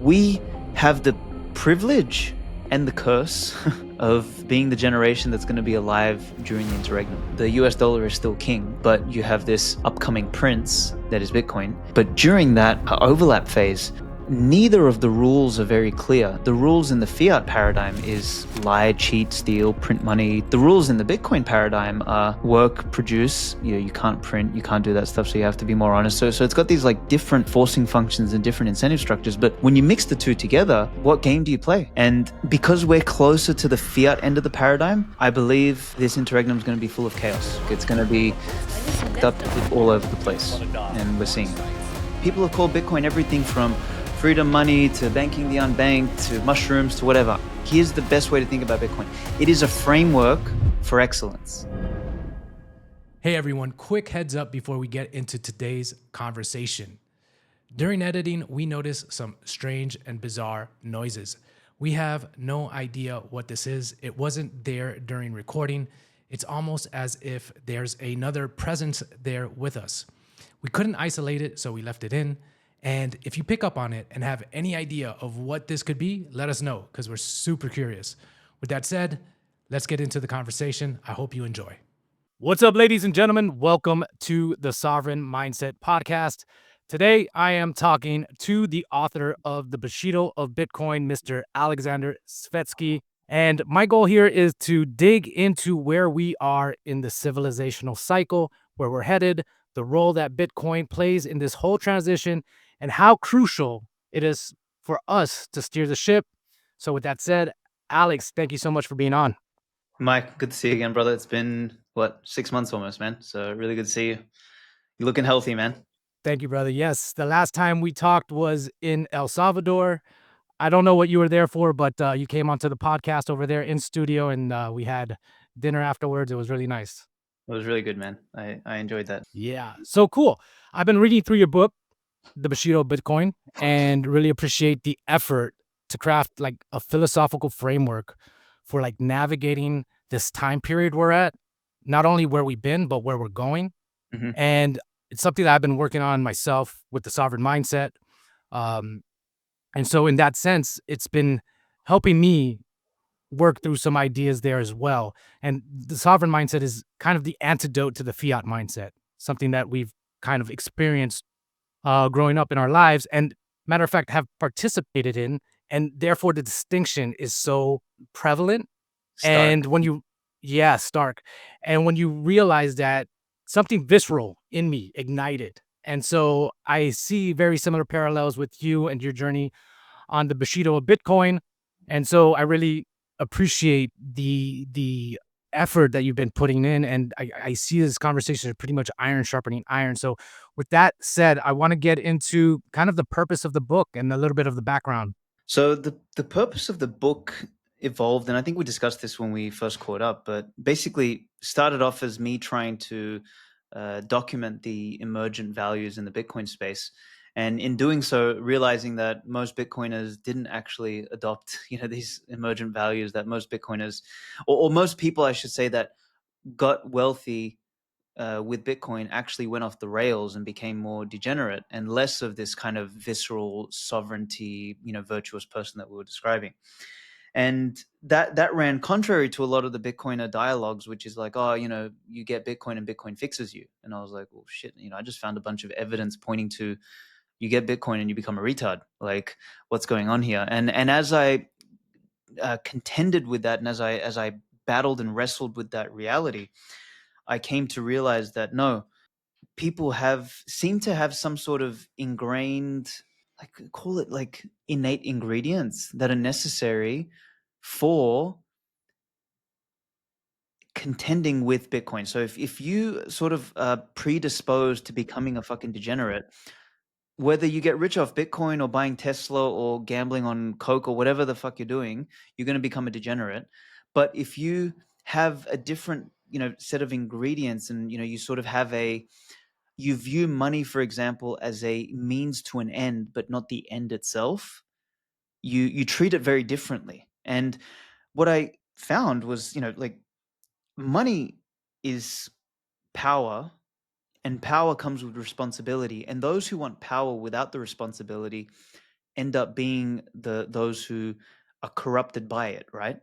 we have the privilege and the curse of being the generation that's going to be alive during the interregnum. The US dollar is still king, but you have this upcoming prince that is Bitcoin. But during that overlap phase, neither of the rules are very clear. The rules in the fiat paradigm is lie, cheat, steal, print money. The rules in the Bitcoin paradigm are work, produce. You can't print, you can't do that stuff, so you have to be more honest. So it's got these like different forcing functions and different incentive structures. But when you mix the two together, what game do you play? And because we're closer to the fiat end of the paradigm, I believe this interregnum is going to be full of chaos. It's going to be fucked up all over the place, and we're seeing it. People have called Bitcoin everything from freedom money to banking the unbanked to mushrooms to whatever. Here's the best way to think about Bitcoin. It is a framework for excellence. Hey everyone, quick heads up before we get into today's conversation. During editing, we notice some strange and bizarre noises. We have no idea what this is. It wasn't there during recording. It's almost as if there's another presence there with us. We couldn't isolate it, so we left it in. And if you pick up on it and have any idea of what this could be, let us know, because we're super curious. With that said, let's get into the conversation. I hope you enjoy. What's up, ladies and gentlemen? Welcome to the Sovereign Mindset Podcast. Today, I am talking to the author of the Bushido of Bitcoin, Mr. Aleksander Svetski. And my goal here is to dig into where we are in the civilizational cycle, where we're headed, the role that Bitcoin plays in this whole transition, and how crucial it is for us to steer the ship. So with that said, Aleks, thank you so much for being on. Mike, good to see you again, brother. It's been, 6 months almost, man. So really good to see you. You're looking healthy, man. Thank you, brother. Yes, the last time we talked was in El Salvador. I don't know what you were there for, but you came onto the podcast over there in studio, and we had dinner afterwards. It was really nice. It was really good, man. I enjoyed that. Yeah, so cool. I've been reading through your book, The Bushido of Bitcoin, and really appreciate the effort to craft like a philosophical framework for like navigating this time period we're at, not only where we've been, but where we're going. Mm-hmm. And it's something that I've been working on myself with the sovereign mindset. And so in that sense, it's been helping me work through some ideas there as well. And the sovereign mindset is kind of the antidote to the fiat mindset, something that we've kind of experienced growing up in our lives, and matter of fact, have participated in, and therefore the distinction is so prevalent. Stark. And when you, stark. And when you realize that something visceral in me ignited. And so I see very similar parallels with you and your journey on the Bushido of Bitcoin. And so I really appreciate the effort that you've been putting in. And I see this conversation as pretty much iron sharpening iron. So with that said, I want to get into kind of the purpose of the book and a little bit of the background. So the purpose of the book evolved, and I think we discussed this when we first caught up, but basically started off as me trying to document the emergent values in the Bitcoin space. And in doing so, realizing that most Bitcoiners didn't actually adopt, these emergent values that most Bitcoiners, or most people, I should say, that got wealthy with Bitcoin actually went off the rails and became more degenerate and less of this kind of visceral sovereignty, virtuous person that we were describing. And that ran contrary to a lot of the Bitcoiner dialogues, which is like, oh, you get Bitcoin and Bitcoin fixes you. And I was like, well, shit, I just found a bunch of evidence pointing to you get Bitcoin and you become a retard. Like, what's going on here? And as I contended with that, and as I battled and wrestled with that reality, I came to realize that no, people seem to have some sort of ingrained, like, call it like innate ingredients that are necessary for contending with Bitcoin. So if you sort of are predisposed to becoming a fucking degenerate, whether you get rich off Bitcoin or buying Tesla or gambling on Coke or whatever the fuck you're doing, you're going to become a degenerate. But if you have a different, set of ingredients, and you sort of have you view money, for example, as a means to an end, but not the end itself, you treat it very differently. And what I found was, like, money is power, and power comes with responsibility. And those who want power without the responsibility end up being those who are corrupted by it, right?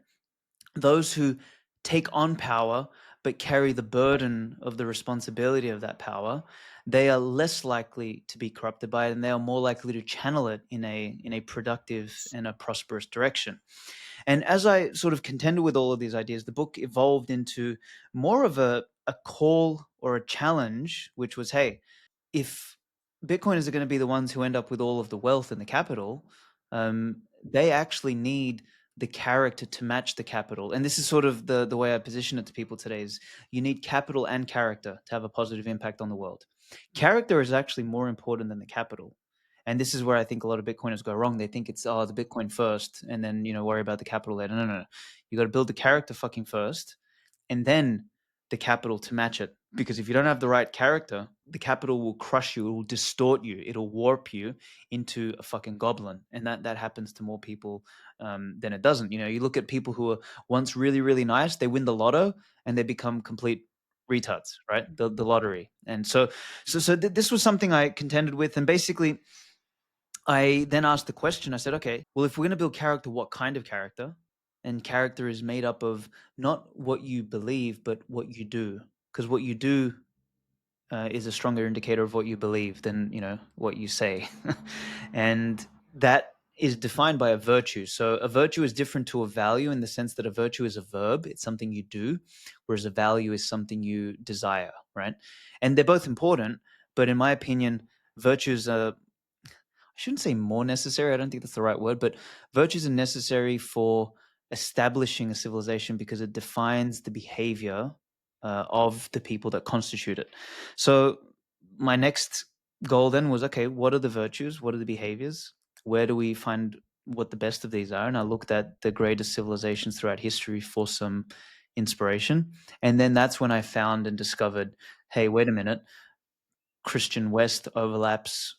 Those who take on power but carry the burden of the responsibility of that power, they are less likely to be corrupted by it, and they are more likely to channel it in a productive and a prosperous direction. And as I sort of contended with all of these ideas, the book evolved into more of a call or a challenge, which was, hey, if Bitcoiners are going to be the ones who end up with all of the wealth and the capital, they actually need the character to match the capital. And this is sort of the way I position it to people today: is you need capital and character to have a positive impact on the world. Character is actually more important than the capital. And this is where I think a lot of Bitcoiners go wrong. They think it's the Bitcoin first, and then worry about the capital later. No, no, no. You got to build the character fucking first, and then the capital to match it. Because if you don't have the right character, the capital will crush you, it will distort you, it'll warp you into a fucking goblin. And that happens to more people than it doesn't. You look at people who are once really, really nice, they win the lotto and they become complete retards, right? The lottery. And this was something I contended with. And basically, I then asked the question, I said, okay, well, if we're going to build character, what kind of character? And character is made up of not what you believe, but what you do. Because what you do is a stronger indicator of what you believe than what you say. And that is defined by a virtue. So a virtue is different to a value in the sense that a virtue is a verb, it's something you do, whereas a value is something you desire, right? And they're both important, but in my opinion, virtues are, I shouldn't say more necessary. I don't think that's the right word, but virtues are necessary for establishing a civilization because it defines the behavior of the people that constitute it. So my next goal then was, okay, what are the virtues? What are the behaviors? Where do we find what the best of these are? And I looked at the greatest civilizations throughout history for some inspiration. And then that's when I found and discovered, hey, wait a minute, Christian West overlaps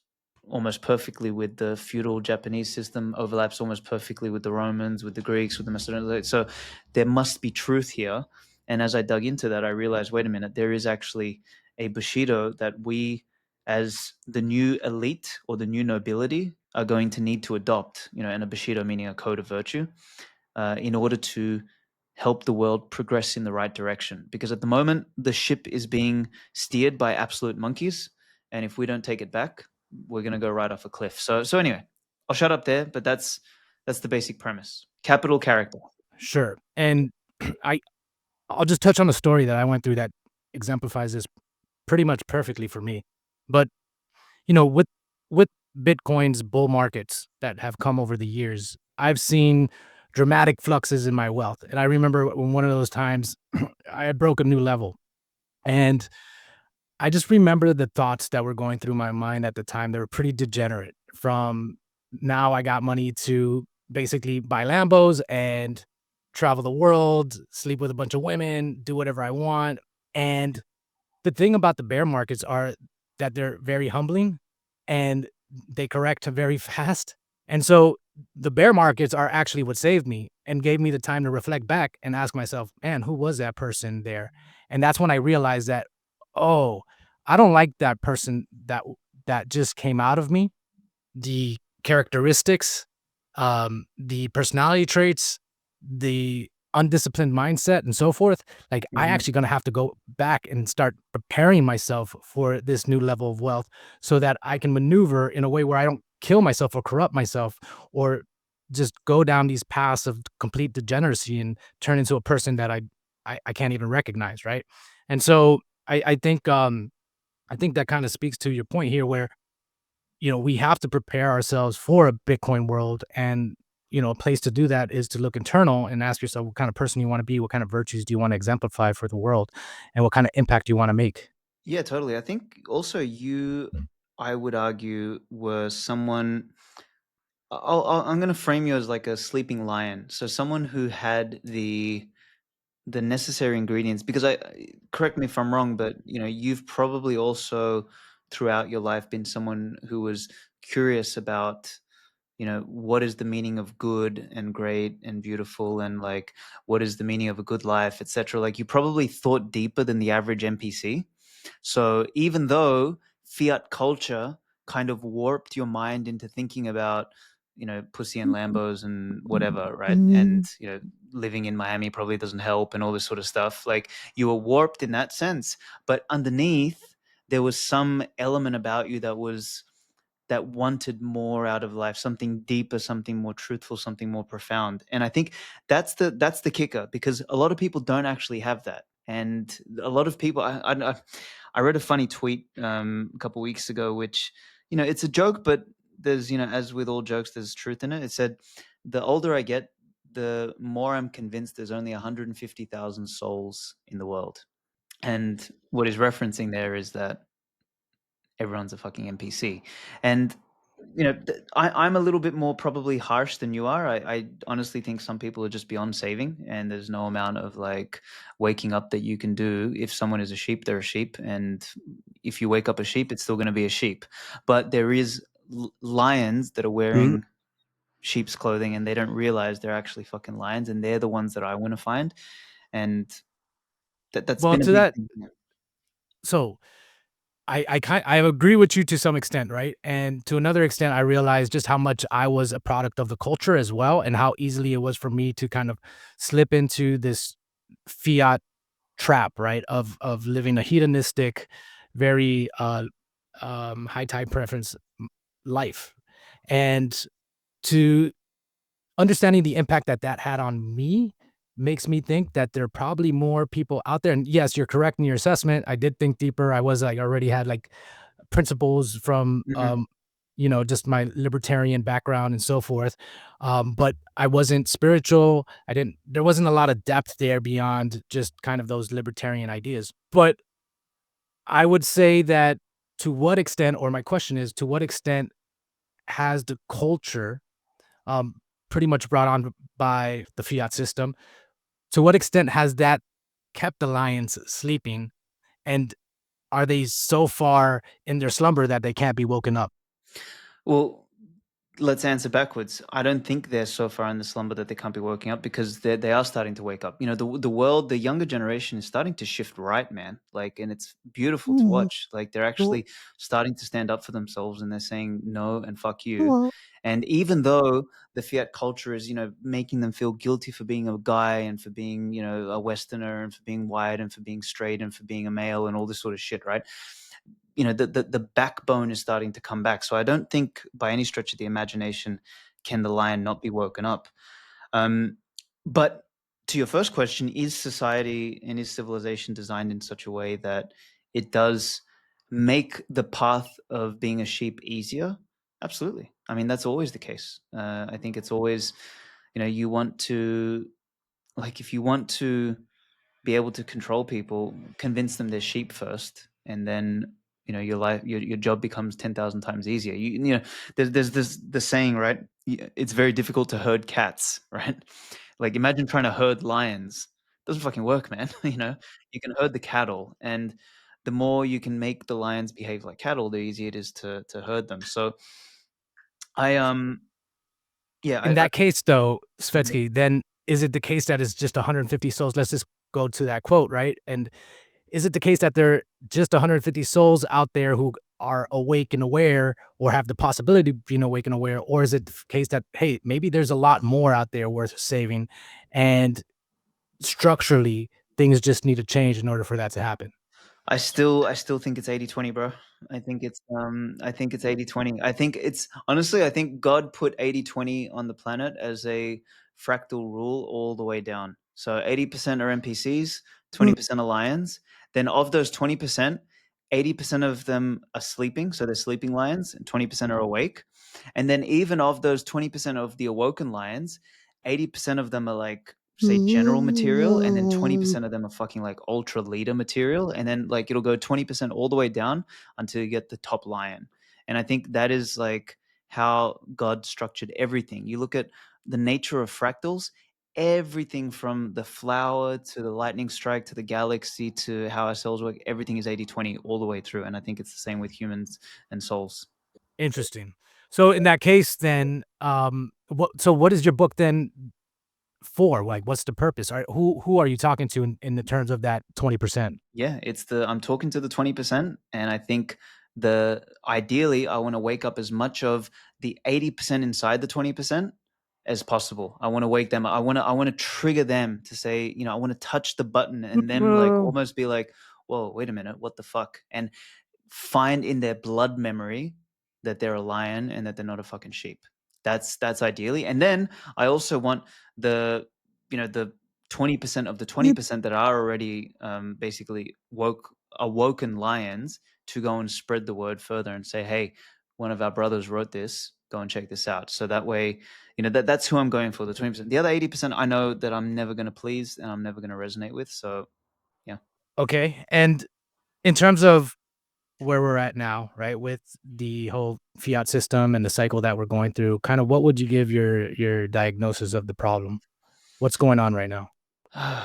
almost perfectly with the feudal Japanese system, overlaps almost perfectly with the Romans, with the Greeks, with the Macedonians. So there must be truth here. And as I dug into that, I realized, wait a minute, there is actually a Bushido that we, as the new elite or the new nobility, are going to need to adopt, and a Bushido meaning a code of virtue, in order to help the world progress in the right direction. Because at the moment, the ship is being steered by absolute monkeys, and if we don't take it back, we're going to go right off a cliff. So anyway, I'll shut up there. But that's the basic premise: capital, character. Sure. And I I'll just touch on the story that I went through that exemplifies this pretty much perfectly for me. But with Bitcoin's bull markets that have come over the years, I've seen dramatic fluxes in my wealth. And I remember when one of those times I had broke a new level. And I just remember the thoughts that were going through my mind at the time. They were pretty degenerate. From now I got money to basically buy Lambos and travel the world, sleep with a bunch of women, do whatever I want. And the thing about the bear markets are that they're very humbling and they correct very fast. And so the bear markets are actually what saved me and gave me the time to reflect back and ask myself, man, who was that person there? And that's when I realized that, oh, I don't like that person that just came out of me. The characteristics, the personality traits, the undisciplined mindset, and so forth. Like, I Mhm. actually gonna have to go back and start preparing myself for this new level of wealth so that I can maneuver in a way where I don't kill myself or corrupt myself or just go down these paths of complete degeneracy and turn into a person that I can't even recognize, right? And so I think that kind of speaks to your point here where we have to prepare ourselves for a Bitcoin world. And, a place to do that is to look internal and ask yourself what kind of person you want to be, what kind of virtues do you want to exemplify for the world, and what kind of impact you want to make. Yeah, totally. I think also you, I would argue, were someone. I'm going to frame you as like a sleeping lion. So someone who had the necessary ingredients. Because correct me if I'm wrong, but you've probably also throughout your life been someone who was curious about what is the meaning of good and great and beautiful, and like what is the meaning of a good life, etc. Like you probably thought deeper than the average NPC. So even though fiat culture kind of warped your mind into thinking about pussy and Lambos and whatever, right? And living in Miami probably doesn't help, and all this sort of stuff. Like, you were warped in that sense, but underneath there was some element about you that wanted more out of life, something deeper, something more truthful, something more profound. And I think that's the kicker, because a lot of people don't actually have that. And a lot of people, I read a funny tweet a couple weeks ago, which, it's a joke, but there's, as with all jokes, there's truth in it. It said, the older I get, the more I'm convinced there's only 150,000 souls in the world. And what he's referencing there is that everyone's a fucking NPC. And I'm a little bit more probably harsh than you are. I honestly think some people are just beyond saving, and there's no amount of like waking up that you can do. If someone is a sheep, they're a sheep, and if you wake up a sheep, it's still going to be a sheep. But there is lions that are Mhm. wearing sheep's clothing, and they don't realize they're actually fucking lions, and they're the ones that I want to find. And that's Well, been a to big that, thing. so I agree with you to some extent, right? And to another extent, I realized just how much I was a product of the culture as well, and how easily it was for me to kind of slip into this fiat trap, right? Of living a hedonistic, very high tide preference life, and to understanding the impact that that had on me makes me think that there are probably more people out there. And yes, you're correct in your assessment. I did think deeper. I was like already had like principles from Mhm. just my libertarian background and so forth. But I wasn't spiritual. I didn't there wasn't a lot of depth there beyond just kind of those libertarian ideas. But I would say that to what extent, or my question is, to what extent has the culture um, pretty much brought on by the fiat system. To what extent has that kept the lions sleeping? And are they so far in their slumber that they can't be woken up? Well, let's answer backwards. I don't think they're so far in the slumber that they can't be waking up, because they are starting to wake up. The world, the younger generation is starting to shift right, man. Like, and it's beautiful to watch. Like, they're actually starting to stand up for themselves, and they're saying no and fuck you. And even though the fiat culture is, making them feel guilty for being a guy, and for being, a Westerner, and for being white, and for being straight, and for being a male, and all this sort of shit, right? The backbone is starting to come back. So I don't think by any stretch of the imagination can the lion not be woken up. But to your first question, is society and is civilization designed in such a way that it does make the path of being a sheep easier? Absolutely. I mean, that's always the case. I think it's always, you want to, like, if you want to be able to control people, convince them they're sheep first, and then your life, your job becomes 10,000 times easier. There's this the saying, right? It's very difficult to herd cats, right? Like, imagine trying to herd lions. Doesn't fucking work, man. You can herd the cattle, and the more you can make the lions behave like cattle, the easier it is to herd them. So I yeah, In I that case, though, Mhm. Svetsky, then is it the case that it's just 150 souls? Let's just go to that quote, right? And is it the case that there are just 150 souls out there who are awake and aware, or have the possibility of being awake and aware? Or is it the case that, hey, maybe there's a lot more out there worth saving, and structurally things just need to change in order for that to happen? I still think it's 80/20, bro. I think it's 80/20. I think it's honestly, I think God put 80/20 on the planet as a fractal rule all the way down. So 80% are NPCs, 20% are lions. Then of those 20%, 80% of them are sleeping, so they're sleeping lions, and 20% are awake. And then even of those 20% of the awoken lions, 80% of them are like, say, general material, and then 20% of them are fucking like ultra leader material, and then like it'll go 20% all the way down until you get the top lion. And I think that is like how God structured everything. You look at the nature of fractals, everything from the flower to the lightning strike to the galaxy to how our cells work, everything is 80/20 all the way through. And I think it's the same with humans and souls. Interesting. So in that case, then, what is your book then for? Like, what's the purpose? Who are you talking to in the terms of that 20%? Yeah, I'm talking to the 20%, and I think the ideally I want to wake up as much of the 80% inside the 20% as possible. I want to wake them up. I want to trigger them to say, I want to touch the button and them like almost be like, whoa, wait a minute, what the fuck? And find in their blood memory that they're a lion and that they're not a fucking sheep. That's ideally. And then I also want the 20% of the 20% that are already basically awoken lions to go and spread the word further and say, hey, one of our brothers wrote this, go and check this out. So that way, that's who I'm going for, the 20%. The other 80% I know that I'm never going to please and I'm never going to resonate with. So yeah. Okay. And in terms of where we're at now, right, with the whole fiat system and the cycle that we're going through, kind of what would you give your diagnosis of the problem? What's going on right now?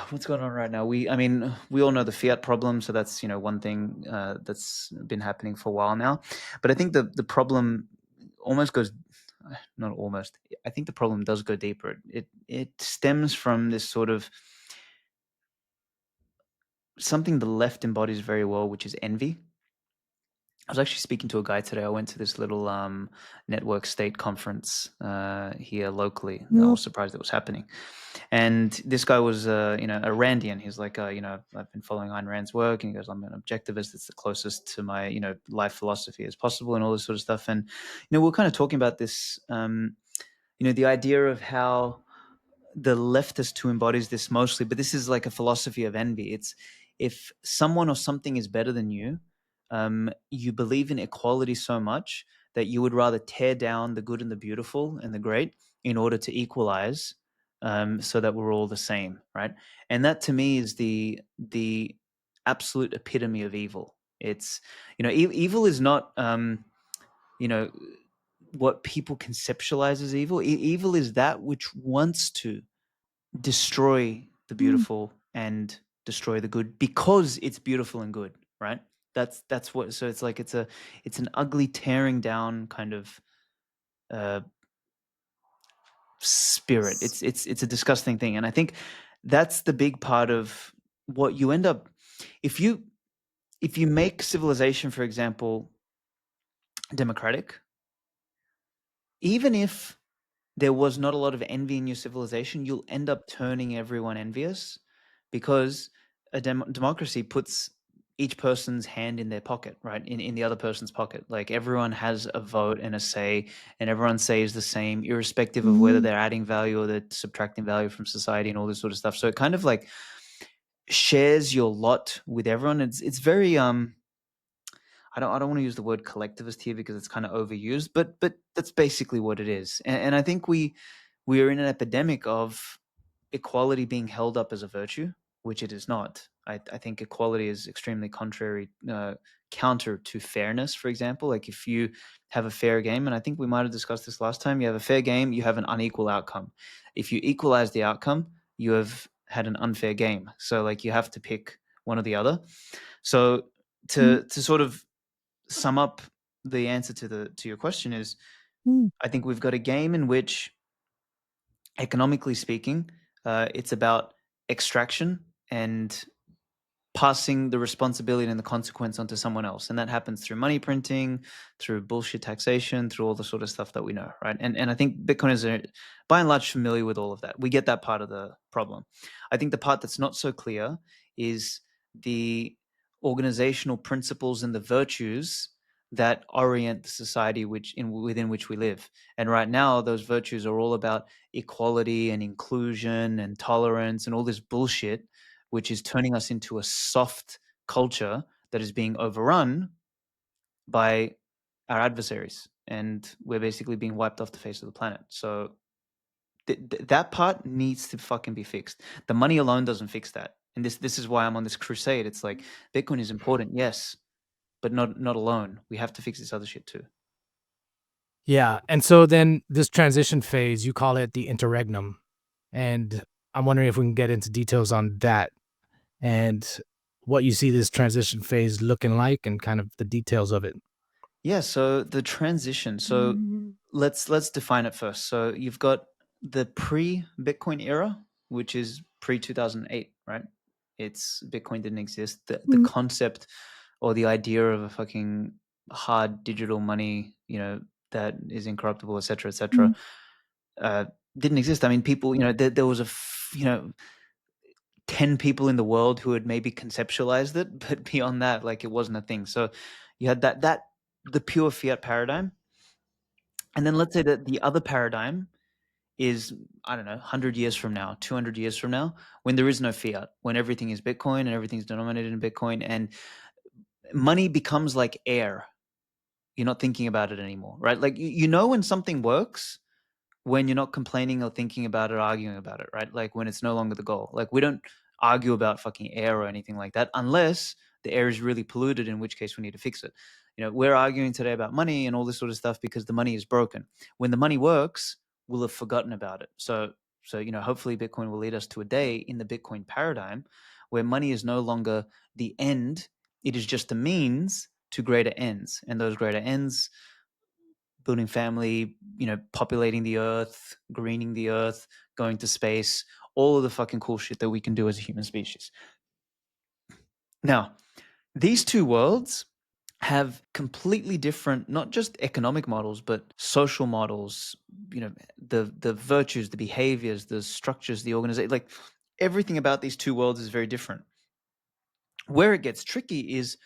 What's going on right now? We all know the fiat problem, so that's one thing that's been happening for a while now. But I think the problem almost goes, not almost. I think the problem does go deeper. It stems from this sort of something the left embodies very well, which is envy. I was actually speaking to a guy today. I went to this little network state conference here locally. I was surprised it was happening. And this guy was, a Randian. He's like, I've been following Ayn Rand's work, and he goes, I'm an objectivist. It's the closest to my, life philosophy as possible, and all this sort of stuff. And we're kind of talking about this, the idea of how the leftist who embodies this mostly, but this is like a philosophy of envy. It's if someone or something is better than you, you believe in equality so much that you would rather tear down the good and the beautiful and the great in order to equalize, so that we're all the same, right? And that to me is the absolute epitome of evil. It's evil is not you know what people conceptualize as evil. Evil is that which wants to destroy the beautiful and destroy the good because it's beautiful and good, right? That's what. So it's like it's an ugly tearing down kind of uh, spirit. It's a disgusting thing, and I think that's the big part of what you end up if you make civilization, for example, democratic. Even if there was not a lot of envy in your civilization, you'll end up turning everyone envious because a democracy puts each person's hand in their pocket, right? In the other person's pocket. Like everyone has a vote and a say, and everyone's say is the same, irrespective of whether they're adding value or they're subtracting value from society and all this sort of stuff. So it kind of like shares your lot with everyone. It's very I don't want to use the word collectivist here because it's kind of overused, but that's basically what it is. And I think we are in an epidemic of equality being held up as a virtue, which it is not. I think equality is extremely counter to fairness. For example, like if you have a fair game, and I think we might have discussed this last time, you have a fair game, you have an unequal outcome. If you equalize the outcome, you have had an unfair game. So like you have to pick one or the other. So to sort of sum up the answer to your question is, I think we've got a game in which, economically speaking, it's about extraction and passing the responsibility and the consequence onto someone else, and that happens through money printing, through bullshit taxation, through all the sort of stuff that we know, right? And I think Bitcoiners are by and large familiar with all of that. We get that part of the problem. I think the part that's not so clear is the organizational principles and the virtues that orient the society within which we live. And right now, those virtues are all about equality and inclusion and tolerance and all this bullshit, which is turning us into a soft culture that is being overrun by our adversaries. And we're basically being wiped off the face of the planet. So that part needs to fucking be fixed. The money alone doesn't fix that. And this is why I'm on this crusade. It's like Bitcoin is important, yes, but not alone. We have to fix this other shit too. Yeah. And so then this transition phase, you call it the interregnum. And I'm wondering if we can get into details on that and what you see this transition phase looking like and kind of the details of it. Yeah, so the transition. So let's define it first. So you've got the pre-Bitcoin era, which is pre-2008, right? It's Bitcoin didn't exist. The concept or the idea of a fucking hard digital money, that is incorruptible, etc., etc., uh, didn't exist. I mean, people, there was 10 people in the world who had maybe conceptualized it, but beyond that, like, it wasn't a thing. So you had that the pure fiat paradigm, and then let's say that the other paradigm is, I don't know, 100 years from now, 200 years from now, when there is no fiat, when everything is Bitcoin and everything's denominated in Bitcoin, and money becomes like air. You're not thinking about it anymore, right? Like, when something works when you're not complaining or thinking about it, or arguing about it, right? Like, when it's no longer the goal. Like, we don't argue about fucking air or anything like that unless the air is really polluted, in which case we need to fix it. We're arguing today about money and all this sort of stuff because the money is broken. When the money works, we'll have forgotten about it. So hopefully Bitcoin will lead us to a day in the Bitcoin paradigm where money is no longer the end. It is just a means to greater ends. And those greater ends, building family, populating the earth, greening the earth, going to space, all of the fucking cool shit that we can do as a human species. Now, these two worlds have completely different, not just economic models, but social models, the virtues, the behaviors, the structures, the organization, like, everything about these two worlds is very different. Where it gets tricky is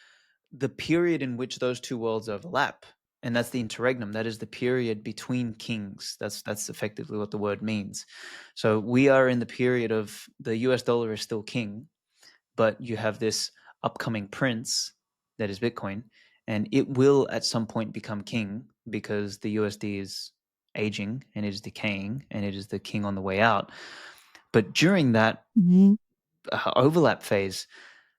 the period in which those two worlds overlap, and that's the interregnum. That is the period between kings. That's effectively what the word means. So we are in the period of the US dollar is still king, but you have this upcoming prince that is Bitcoin, and it will at some point become king because the USD is aging and it is decaying and it is the king on the way out. But during that overlap phase,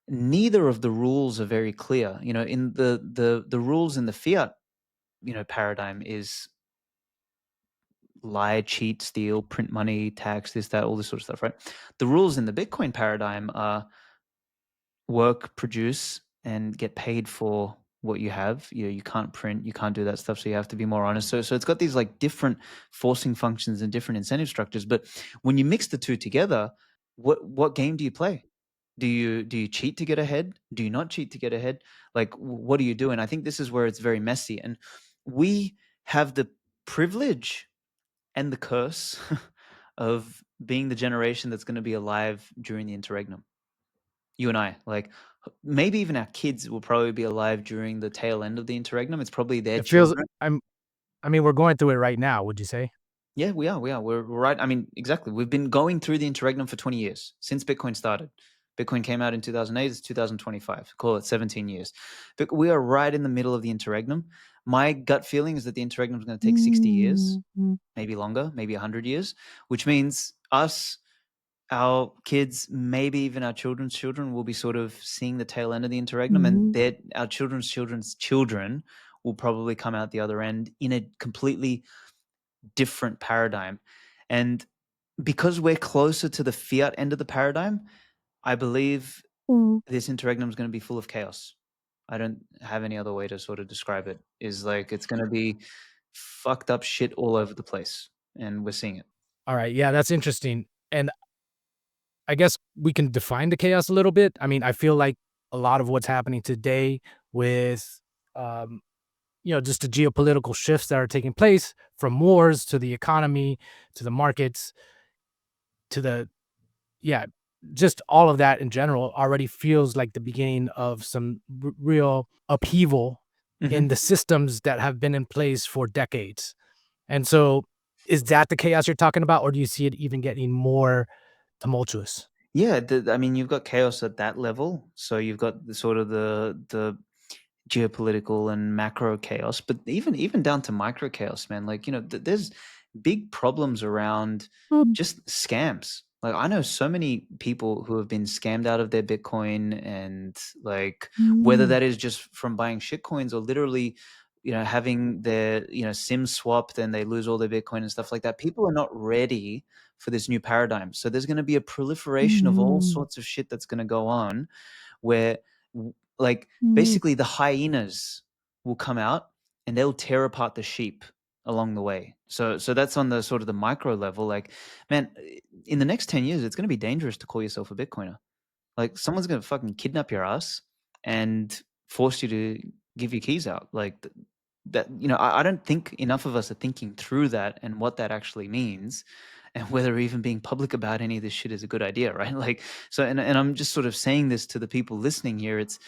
neither of the rules are very clear. In the rules in the fiat, paradigm is lie, cheat, steal, print money, tax, this, that, all this sort of stuff, right? The rules in the Bitcoin paradigm are work, produce, and get paid for what you have. You can't print, you can't do that stuff, so you have to be more honest. So it's got these like different forcing functions and different incentive structures. But when you mix the two together, what game do you play? Do you cheat to get ahead? Do you not cheat to get ahead? Like, what do you do? And I think this is where it's very messy. And we have the privilege and the curse of being the generation that's going to be alive during the interregnum. You and I, like, maybe even our kids will probably be alive during the tail end of the interregnum. It's probably their It feels children. I mean, we're going through it right now, would you say? Yeah, we are. We're right. I mean, exactly. We've been going through the interregnum for 20 years since Bitcoin started. Bitcoin came out in 2008. It's 2025. Call it 17 years. But we are right in the middle of the interregnum. My gut feeling is that the interregnum is going to take 60 years, maybe longer, maybe 100 years, which means us, our kids, maybe even our children's children will be sort of seeing the tail end of the interregnum, and our children's children's children will probably come out the other end in a completely different paradigm. And because we're closer to the fiat end of the paradigm, I believe this interregnum is going to be full of chaos. I don't have any other way to sort of describe it. Is like, it's going to be fucked up shit all over the place, and we're seeing it. All right, yeah, that's interesting. And I guess we can define the chaos a little bit. I mean, I feel like a lot of what's happening today with, um, just the geopolitical shifts that are taking place, from wars to the economy to the markets to the, yeah, just all of that in general already feels like the beginning of some real upheaval in the systems that have been in place for decades. And so, is that the chaos you're talking about, or do you see it even getting more tumultuous? Yeah, I mean, you've got chaos at that level. So you've got the sort of the geopolitical and macro chaos, but even down to micro chaos, man. Like, there's big problems around just scams. Like, I know so many people who have been scammed out of their Bitcoin, and like, whether that is just from buying shit coins or literally, having their, SIM swapped and they lose all their Bitcoin and stuff like that. People are not ready for this new paradigm. So there's going to be a proliferation of all sorts of shit that's going to go on where, like, basically the hyenas will come out and they'll tear apart the sheep along the way. So that's on the sort of the micro level. Like, man, in the next 10 years, it's going to be dangerous to call yourself a Bitcoiner. Like, someone's going to fucking kidnap your ass and force you to give your keys out. Like, that, I don't think enough of us are thinking through that and what that actually means, and whether even being public about any of this shit is a good idea, right? Like, so, and I'm just sort of saying this to the people listening here. It's,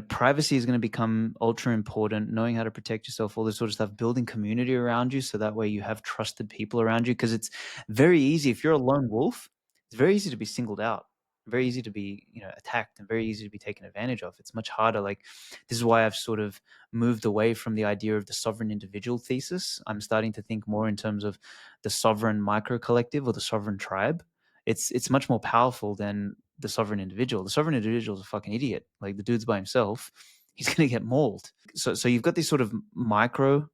privacy is going to become ultra important, knowing how to protect yourself, all this sort of stuff, building community around you. So that way you have trusted people around you. Cause it's very easy. If you're a lone wolf, it's very easy to be singled out, very easy to be, attacked, and very easy to be taken advantage of. It's much harder. Like, this is why I've sort of moved away from the idea of the sovereign individual thesis. I'm starting to think more in terms of the sovereign micro collective or the sovereign tribe. It's much more powerful than the sovereign individual. The sovereign individual is a fucking idiot. Like, the dude's by himself, he's gonna get mauled. So you've got these sort of micro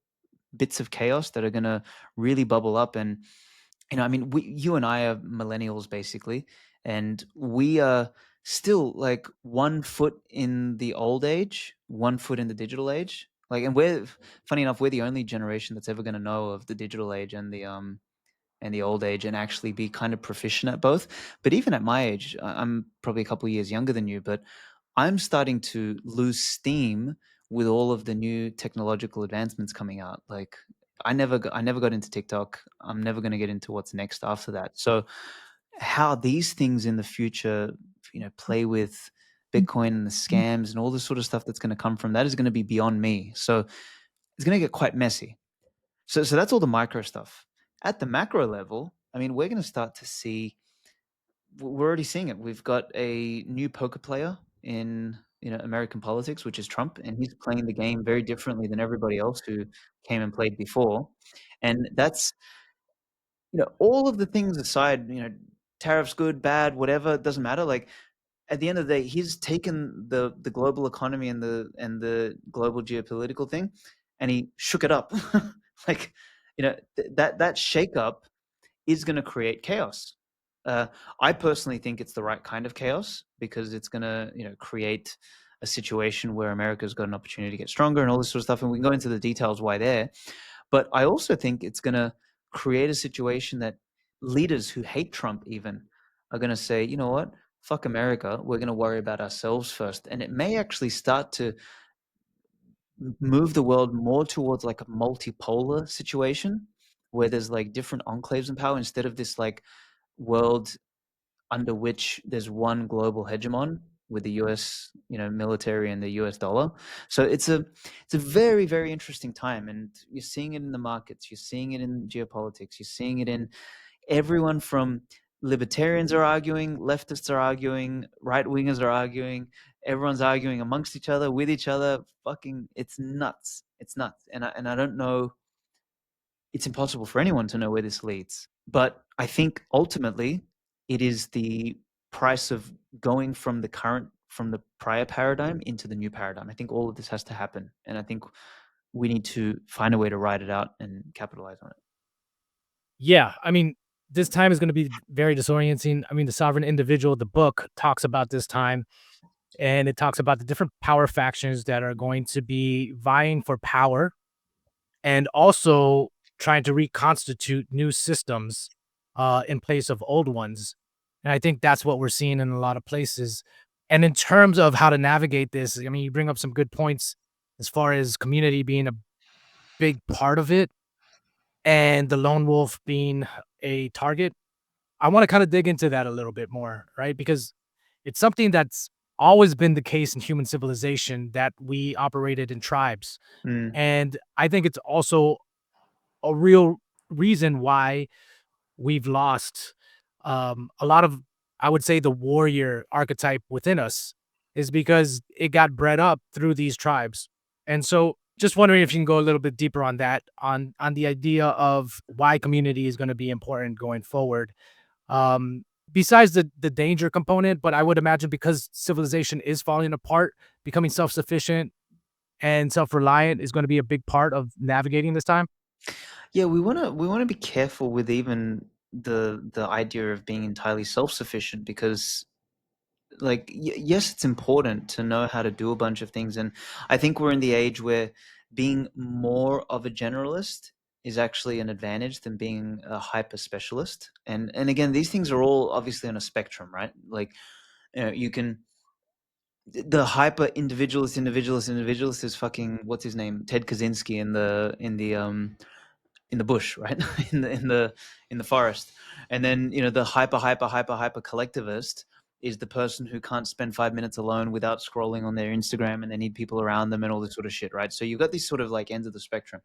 bits of chaos that are gonna really bubble up. And I mean, you and I are millennials basically, and we are still like 1 foot in the old age, 1 foot in the digital age. Like, and we're, funny enough, we're the only generation that's ever going to know of the digital age and the old age, and actually be kind of proficient at both. But even at my age, I'm probably a couple of years younger than you, but I'm starting to lose steam with all of the new technological advancements coming out. Like, I never got into TikTok. I'm never going to get into what's next after that. So how these things in the future, play with Bitcoin and the scams and all this sort of stuff that's going to come from that is going to be beyond me. So it's going to get quite messy. So that's all the micro stuff. At the macro level, I mean, we're going to start to see. We're already seeing it. We've got a new poker player in, American politics, which is Trump, and he's playing the game very differently than everybody else who came and played before. And that's, all of the things aside, tariffs good, bad, whatever, it doesn't matter. Like, at the end of the day, he's taken the global economy and the global geopolitical thing, and he shook it up. Like, that shake up is going to create chaos. Uh, I personally think it's the right kind of chaos, because it's going to, create a situation where America's got an opportunity to get stronger and all this sort of stuff. And we can go into the details why there. But I also think it's going to create a situation that leaders who hate Trump even are going to say, you know what, fuck America, we're going to worry about ourselves first. And it may actually start to move the world more towards like a multipolar situation, where there's like different enclaves in power, instead of this like world under which there's one global hegemon with the US, military and the US dollar. So it's a very, very interesting time, and you're seeing it in the markets, you're seeing it in geopolitics, you're seeing it in everyone from libertarians are arguing, leftists are arguing, right wingers are arguing, everyone's arguing amongst each other, with each other. Fucking, it's nuts. It's nuts. And I don't know, it's impossible for anyone to know where this leads. But I think ultimately it is the price of going from the prior paradigm into the new paradigm. I think all of this has to happen. And I think we need to find a way to ride it out and capitalize on it. Yeah, I mean, this time is going to be very disorienting. I mean, the sovereign individual, the book talks about this time, and it talks about the different power factions that are going to be vying for power and also trying to reconstitute new systems in place of old ones. And I think that's what we're seeing in a lot of places. And in terms of how to navigate this, I mean, you bring up some good points as far as community being a big part of it and the lone wolf being a target. I want to kind of dig into that a little bit more, right? Because it's something that's always been the case in human civilization that we operated in tribes. Mm, And I think it's also a real reason why we've lost a lot of, I would say, the warrior archetype within us is because it got bred up through these tribes. And so just wondering if you can go a little bit deeper on that, on the idea of why community is going to be important going forward. Besides the danger component, but I would imagine because civilization is falling apart, becoming self-sufficient and self-reliant is going to be a big part of navigating this time. yeah, we want to be careful with even the idea of being entirely self-sufficient, because like, yes, it's important to know how to do a bunch of things. And I think we're in the age where being more of a generalist is actually an advantage than being a hyper specialist. And again, these things are all obviously on a spectrum, right? Like, you can the hyper individualist is fucking what's his name, Ted Kaczynski in the bush, right? In the forest. And then, the hyper collectivist is the person who can't spend 5 minutes alone without scrolling on their Instagram, and they need people around them and all this sort of shit, right? So you've got these sort of like ends of the spectrum.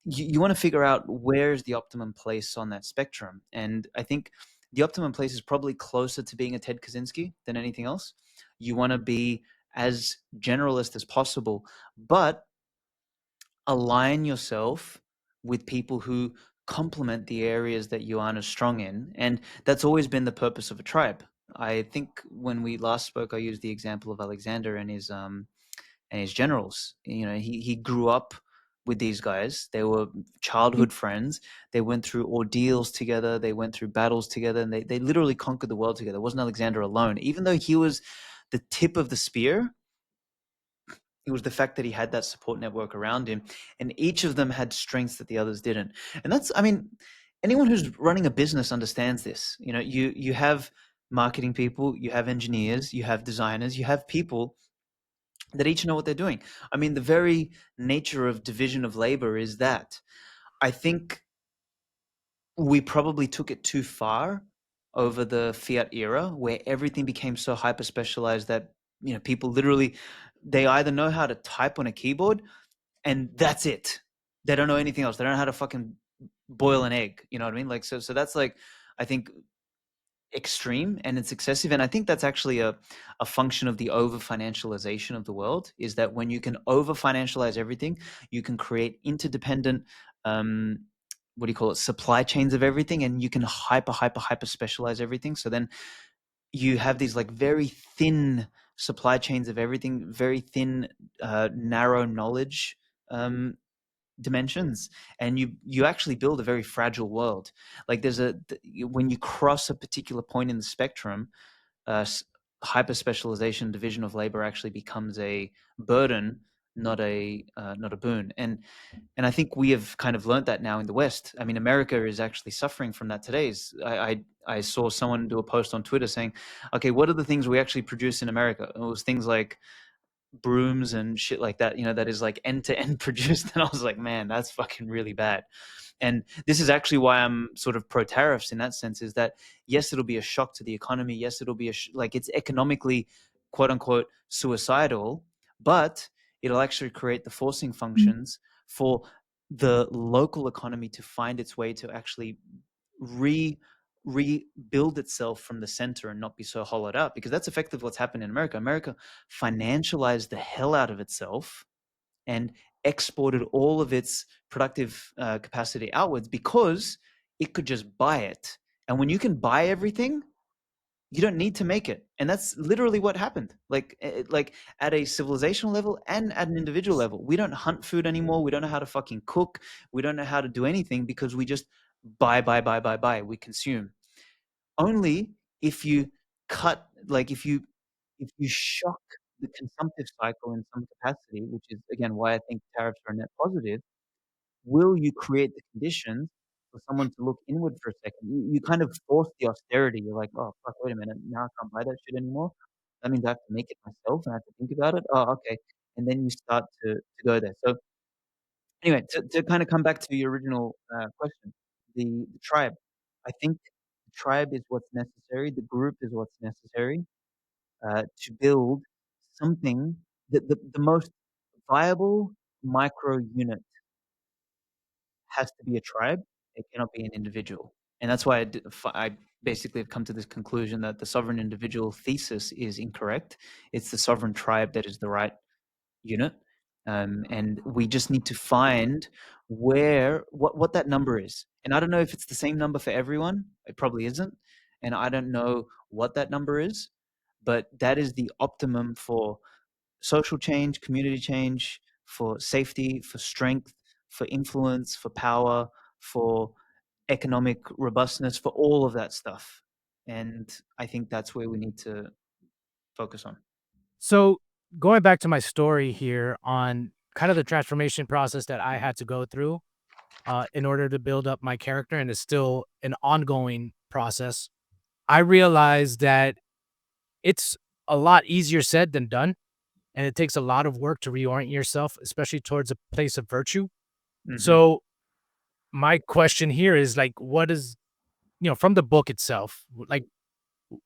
You want to figure out where's the optimum place on that spectrum. And I think the optimum place is probably closer to being a Ted Kaczynski than anything else. You want to be as generalist as possible, but align yourself with people who complement the areas that you aren't as strong in. And that's always been the purpose of a tribe. I think when we last spoke, I used the example of Alexander and his generals. He grew up with these guys. They were childhood friends. They went through ordeals together. They went through battles together, and they literally conquered the world together. It wasn't Alexander alone. Even though he was the tip of the spear, it was the fact that he had that support network around him, and each of them had strengths that the others didn't. And that's, I mean, anyone who's running a business understands this. You have marketing people, you have engineers, you have designers, you have people that each know what they're doing. I mean, the very nature of division of labor is that. I think we probably took it too far over the Fiat era, where everything became so hyper specialized that people literally, they either know how to type on a keyboard and that's it. They don't know anything else. They don't know how to fucking boil an egg. You know what I mean? Like, so that's like, I think, extreme, and it's excessive. And I think that's actually a function of the over financialization of the world, is that when you can over financialize everything, you can create interdependent, um, what do you call it, supply chains of everything, and you can hyper specialize everything. So then you have these like very thin supply chains of everything, very thin, narrow knowledge, um, dimensions, and you actually build a very fragile world. Like when you cross a particular point in the spectrum, uh, hyper specialization, division of labor actually becomes a burden, not a boon. And I think we have kind of learned that now in the West. I mean, America is actually suffering from that today. I saw someone do a post on Twitter saying, okay, what are the things we actually produce in America? It was things like brooms and shit like that, that is like end to end produced. And I was like, man, that's fucking really bad. And this is actually why I'm sort of pro tariffs in that sense, is that yes, it'll be a shock to the economy. Yes, it'll be like it's economically quote unquote suicidal, but it'll actually create the forcing functions for the local economy to find its way to actually re rebuild itself from the center and not be so hollowed out, because that's effectively what's happened in America. America financialized the hell out of itself and exported all of its productive capacity outwards because it could just buy it. And when you can buy everything, you don't need to make it. And that's literally what happened. Like at a civilizational level and at an individual level, we don't hunt food anymore. We don't know how to fucking cook. We don't know how to do anything because we just buy. We consume. Only if you cut, like if you shock the consumptive cycle in some capacity, which is again why I think tariffs are a net positive, will you create the conditions for someone to look inward for a second? You kind of force the austerity. You're like, oh fuck, wait a minute, now I can't buy that shit anymore. That means I have to make it myself and I have to think about it. Oh, okay. And then you start to go there. So anyway, to kind of come back to your original question, the tribe. I think the tribe is what's necessary. The group is what's necessary to build something. The most viable micro unit has to be a tribe. It cannot be an individual. And that's why I basically have come to this conclusion that the sovereign individual thesis is incorrect. It's the sovereign tribe that is the right unit. And we just need to find what that number is. And I don't know if it's the same number for everyone. It probably isn't. And I don't know what that number is, but that is the optimum for social change, community change, for safety, for strength, for influence, for power, for economic robustness, for all of that stuff. And I think that's where we need to focus on. So going back to my story here on kind of the transformation process that I had to go through in order to build up my character, and it's still an ongoing process. I realized that it's a lot easier said than done, and it takes a lot of work to reorient yourself, especially towards a place of virtue. Hmm. So my question here is like, what is, from the book itself, like,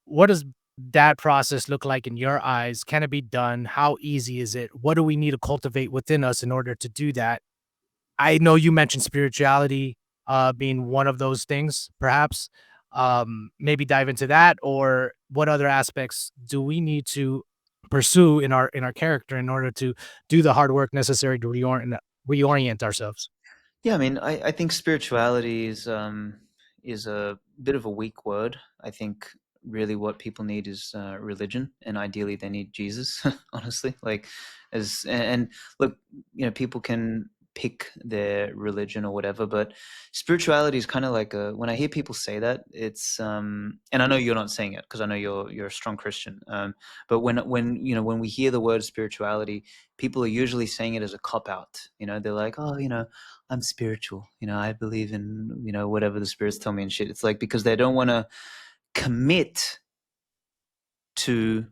what does that process look like in your eyes? Can it be done? How easy is it? What do we need to cultivate within us in order to do that? I know you mentioned spirituality being one of those things, perhaps. Maybe dive into that, or what other aspects do we need to pursue in our character in order to do the hard work necessary to reorient ourselves? Yeah, I mean, I think spirituality is a bit of a weak word. I think really what people need is religion, and ideally they need Jesus. Honestly, like and look, people can pick their religion or whatever, but spirituality is kind of like a. When I hear people say that, it's and I know you're not saying it because I know you're a strong Christian. But when we hear the word spirituality, people are usually saying it as a cop out. They're like, oh, I'm spiritual. I believe in, whatever the spirits tell me and shit. It's like because they don't want to commit to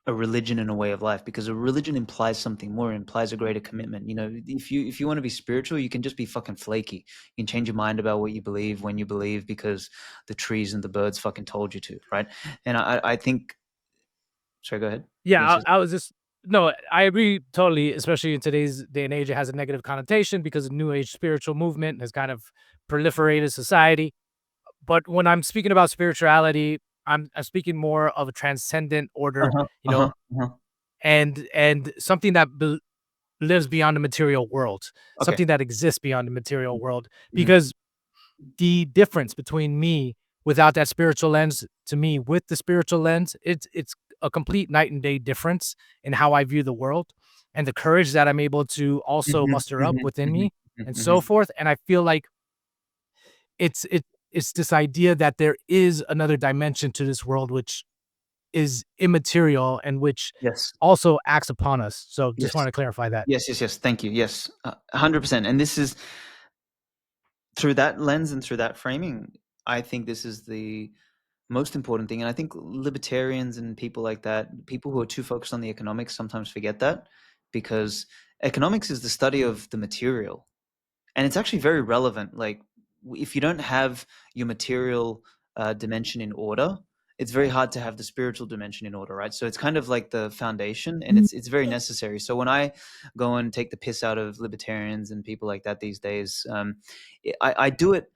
a religion and a way of life, because a religion implies something more, it implies a greater commitment. If you want to be spiritual, you can just be fucking flaky. You can change your mind about what you believe when you believe because the trees and the birds fucking told you to, right? And I think, sorry, go ahead. You gonna Yeah, say I was just no, I agree totally, especially in today's day and age. It has a negative connotation because the new age spiritual movement has kind of proliferated society. But when I'm speaking about spirituality, I'm speaking more of a transcendent order, uh-huh, uh-huh, uh-huh. and something that lives beyond the material world, Okay. something that exists beyond the material world. Mhm. Because the difference between me without that spiritual lens to me with the spiritual lens, it's a complete night and day difference in how I view the world and the courage that I'm able to also Mhm, muster up mhm, within mhm, me mhm, and so mhm. forth. And I feel like it's this idea that there is another dimension to this world which is immaterial and which Yes. also acts upon us. So just want Yes. to clarify that. Yes, yes, yes. Thank you. Yes, 100%. And this is through that lens and through that framing. I think this is the most important thing. And I think libertarians and people like that, people who are too focused on the economics, sometimes forget that, because economics is the study of the material, and it's actually very relevant. Like, if you don't have your material dimension in order, it's very hard to have the spiritual dimension in order, right? So it's kind of like the foundation, and it's very necessary. So when I go and take the piss out of libertarians and people like that these days, I do it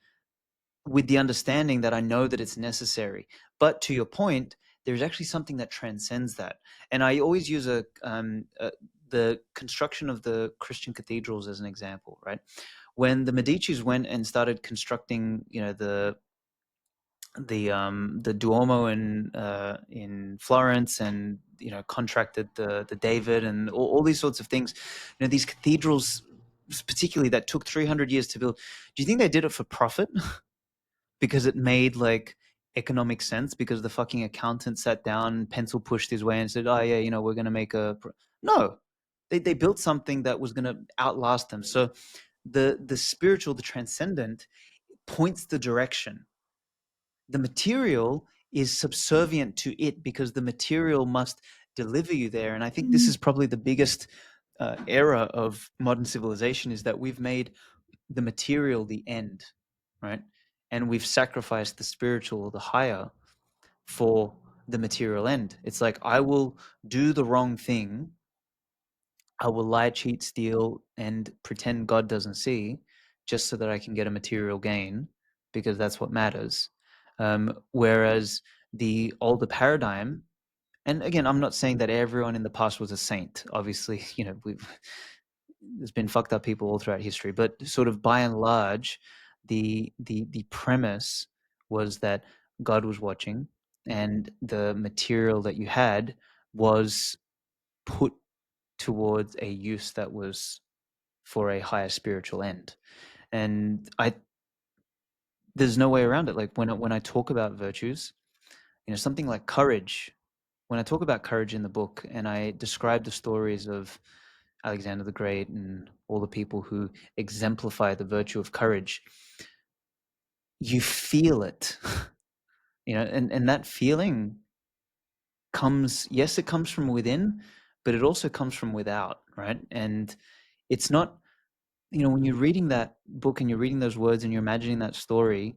with the understanding that I know that it's necessary. But to your point, there's actually something that transcends that. And I always use the construction of the Christian cathedrals as an example, right? When the Medicis went and started constructing, the Duomo in Florence, and contracted the David and all these sorts of things, these cathedrals, particularly, that took 300 years to build. Do you think they did it for profit? Because it made like economic sense, because the fucking accountant sat down, pencil pushed his way and said, oh yeah, we're going to make no, they built something that was going to outlast them. So the spiritual, the transcendent, points the direction. The material is subservient to it, because the material must deliver you there. And I think this is probably the biggest era of modern civilization, is that we've made the material the end, right? And we've sacrificed the spiritual, the higher, for the material end. It's like, I will do the wrong thing, I will lie, cheat, steal, and pretend God doesn't see, just so that I can get a material gain, because that's what matters. Whereas the older paradigm, and again, I'm not saying that everyone in the past was a saint. Obviously, there's been fucked up people all throughout history, but sort of by and large, the premise was that God was watching, and the material that you had was put towards a use that was for a higher spiritual end. And there's no way around it. Like, when I talk about virtues, something like courage. When I talk about courage in the book, and I describe the stories of Alexander the Great and all the people who exemplify the virtue of courage, you feel it, and that feeling comes, yes, it comes from within, but it also comes from without, right? And it's not, when you're reading that book and you're reading those words and you're imagining that story,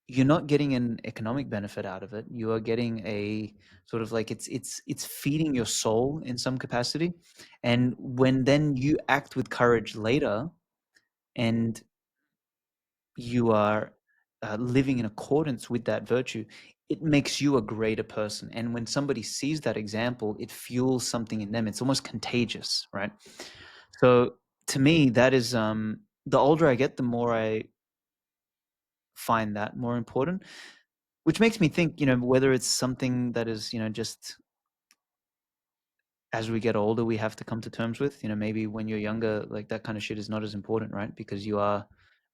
you're not getting an economic benefit out of it. You are getting a sort of like, it's feeding your soul in some capacity. And when then you act with courage later, and you are living in accordance with that virtue, it makes you a greater person. And when somebody sees that example, it fuels something in them. It's almost contagious, right? So to me, that is, the older I get, the more I find that more important, which makes me think, whether it's something that is, just as we get older, we have to come to terms with. Maybe when you're younger, like that kind of shit is not as important, right? Because you are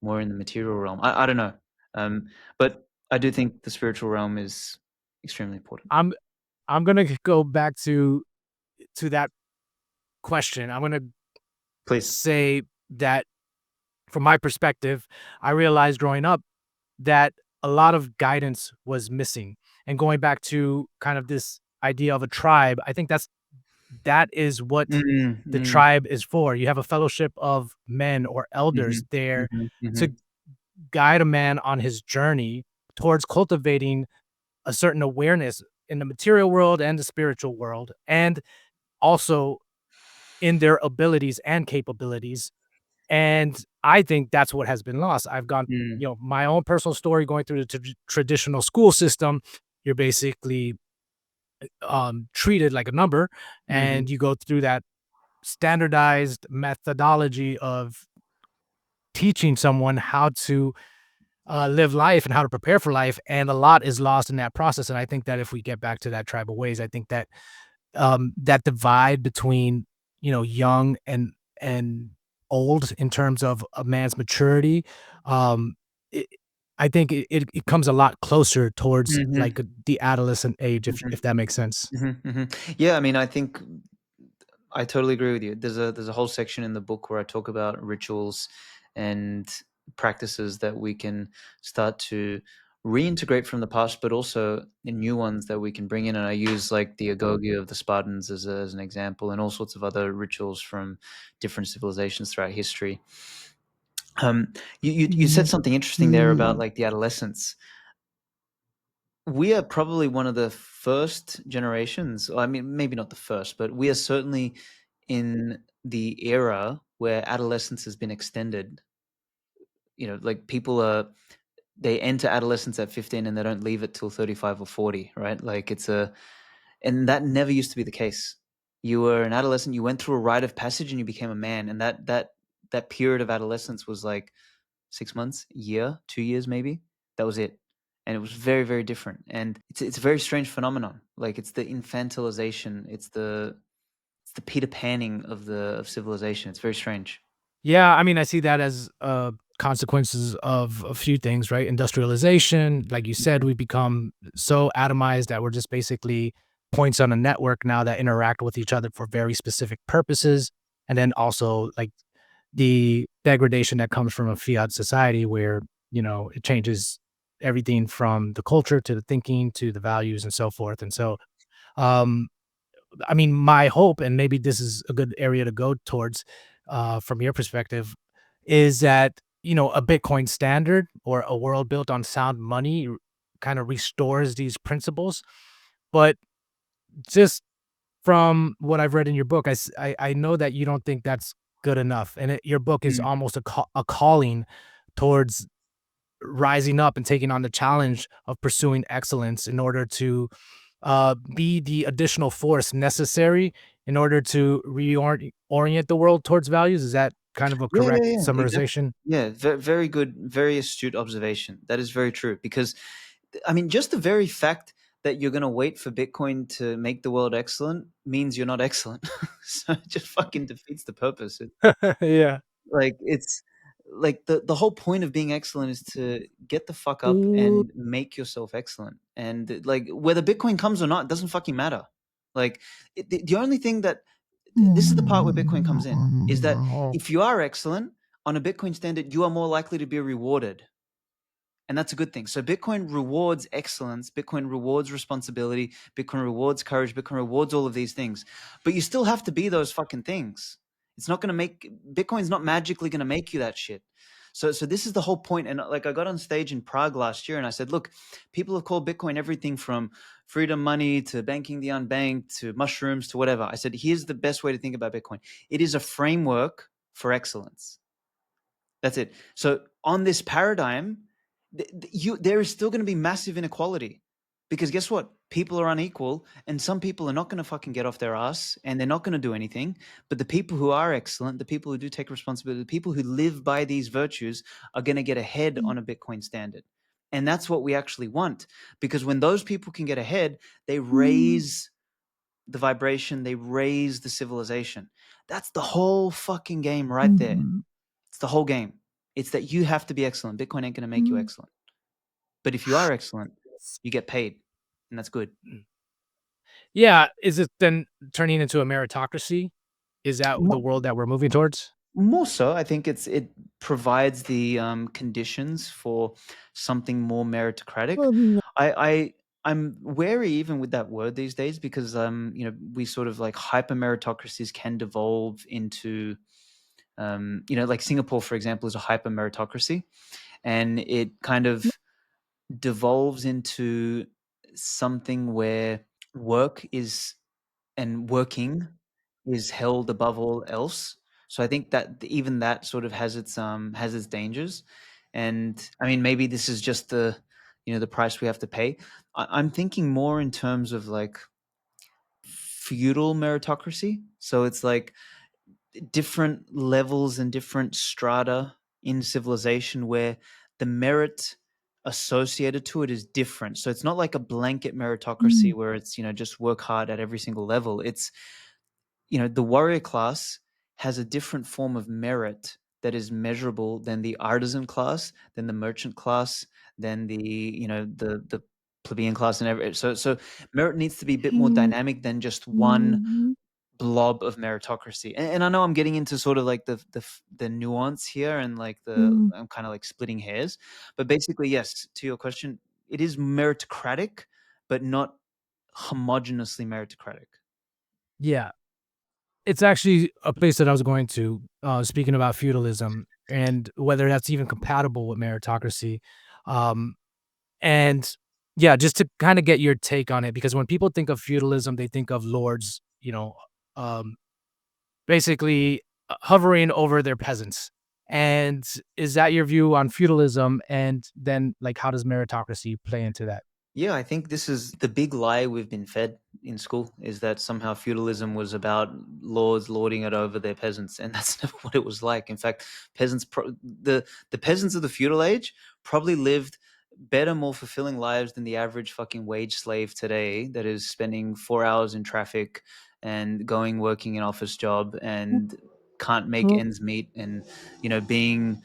more in the material realm. I don't know. Um, but I do think the spiritual realm is extremely important. I'm I'm gonna go back to that question. I'm gonna Please. say that from my perspective, I realized growing up that a lot of guidance was missing. And going back to kind of this idea of a tribe, I think that is what Mm, the mm, tribe is for. You have a fellowship of men or elders mhm, there mhm, to mhm, guide a man on his journey towards cultivating a certain awareness in the material world and the spiritual world, and also in their abilities and capabilities. And I think that's what has been lost. I've gone, mm, my own personal story going through the traditional school system. You're basically treated like a number, mhm, and you go through that standardized methodology of teaching someone how to live life and how to prepare for life. And a lot is lost in that process. And I think that if we get back to that tribal ways, I think that that divide between young and old in terms of a man's maturity, um, it, I think it comes a lot closer towards mhm, like the adolescent age, if mhm, that makes sense. mhm, mhm. Yeah, I mean, I think I totally agree with you. There's a whole section in the book where I talk about rituals and practices that we can start to reintegrate from the past, but also in new ones that we can bring in. And I use like the agoge of the Spartans as an example, and all sorts of other rituals from different civilizations throughout history. Um, you said something interesting there about like the adolescence. We are probably one of the first generations. I mean, maybe not the first, but we are certainly in the era where adolescence has been extended. Like people they enter adolescence at 15 and they don't leave it till 35 or 40, right? Like and that never used to be the case. You were an adolescent, you went through a rite of passage and you became a man. And that period of adolescence was like 6 months, a year, 2 years, maybe. That was it. And it was very, very different. And it's a very strange phenomenon. Like it's the infantilization, it's the Peter Panning of civilization. It's very strange. Yeah, I mean, I see that as consequences of a few things, right? Industrialization, like you said, we've become so atomized that we're just basically points on a network now that interact with each other for very specific purposes. And then also like the degradation that comes from a fiat society where, it changes everything from the culture to the thinking to the values and so forth. And so, um, I mean, my hope, and maybe this is a good area to go towards, from your perspective, is that, a Bitcoin standard or a world built on sound money kind of restores these principles. But just from what I've read in your book, I know that you don't think that's good enough. And your book is Mm. almost a calling towards rising up and taking on the challenge of pursuing excellence in order to be the additional force necessary in order to reorient the world towards values. Is that kind of a Yeah, correct yeah, yeah, exactly. summarization? Yeah, very good, very astute observation. That is very true because, I mean, just the very fact that you're going to wait for Bitcoin to make the world excellent means you're not excellent. So it just fucking defeats the purpose. Yeah. Like it's like the whole point of being excellent is to get the fuck up Ooh. and make yourself excellent. And like whether Bitcoin comes or not doesn't fucking matter. Like the only thing that this is the part where Bitcoin comes in is that if you are excellent on a Bitcoin standard, you are more likely to be rewarded. And that's a good thing. So Bitcoin rewards excellence, Bitcoin rewards responsibility, Bitcoin rewards courage, Bitcoin rewards all of these things. But you still have to be those fucking things. It's not going to make Bitcoin's not magically going to make you that shit. So this is the whole point. And like I got on stage in Prague last year and I said, look, people have called Bitcoin everything from freedom money to banking the unbanked to mushrooms to whatever. I said, here's the best way to think about Bitcoin. It is a framework for excellence. That's it. So on this paradigm, there is still going to be massive inequality, because guess what? People are unequal, and some people are not going to fucking get off their ass, and they're not going to do anything. But the people who are excellent, the people who do take responsibility, the people who live by these virtues are going to get ahead on a Bitcoin standard. And that's what we actually want, because when those people can get ahead, they raise the vibration, they raise the civilization. That's the whole fucking game right there. It's the whole game. It's that you have to be excellent. Bitcoin ain't going to make you excellent. But if you are excellent, you get paid, and that's good. Yeah. Is it then turning into a meritocracy? Is that the Mo- world that we're moving towards? More so, I think it provides the conditions for something more meritocratic. I'm wary even with that word these days, because we sort of like hyper meritocracies can devolve into like Singapore, for example, is a hyper meritocracy, and it kind of devolves into something where work is and working is held above all else. So I think that even that sort of has its dangers. And I mean, maybe this is just the price we have to pay. I'm thinking more in terms of like feudal meritocracy. So it's like different levels and different strata in civilization where the merit associated to it is different. So it's not like a blanket meritocracy where it's, just work hard at every single level. It's, the warrior class has a different form of merit that is measurable than the artisan class, than the merchant class, than the plebeian class, and every so merit needs to be a bit more dynamic than just one blob of meritocracy. And I know I'm getting into sort of like the nuance here, and like I'm kind of like splitting hairs, but basically, yes, to your question, it is meritocratic, but not homogeneously meritocratic. Yeah. It's actually a place that I was going to, speaking about feudalism and whether that's even compatible with meritocracy. Um, and yeah, just to kind of get your take on it, because when people think of feudalism, they think of lords, um, basically hovering over their peasants. And is that your view on feudalism? And then, like, how does meritocracy play into that? Yeah, I think this is the big lie we've been fed in school, is that somehow feudalism was about lords lording it over their peasants, and that's never what it was like. In fact, the peasants of the feudal age probably lived better, more fulfilling lives than the average fucking wage slave today that is spending 4 hours in traffic and working an office job and can't make ends meet, and being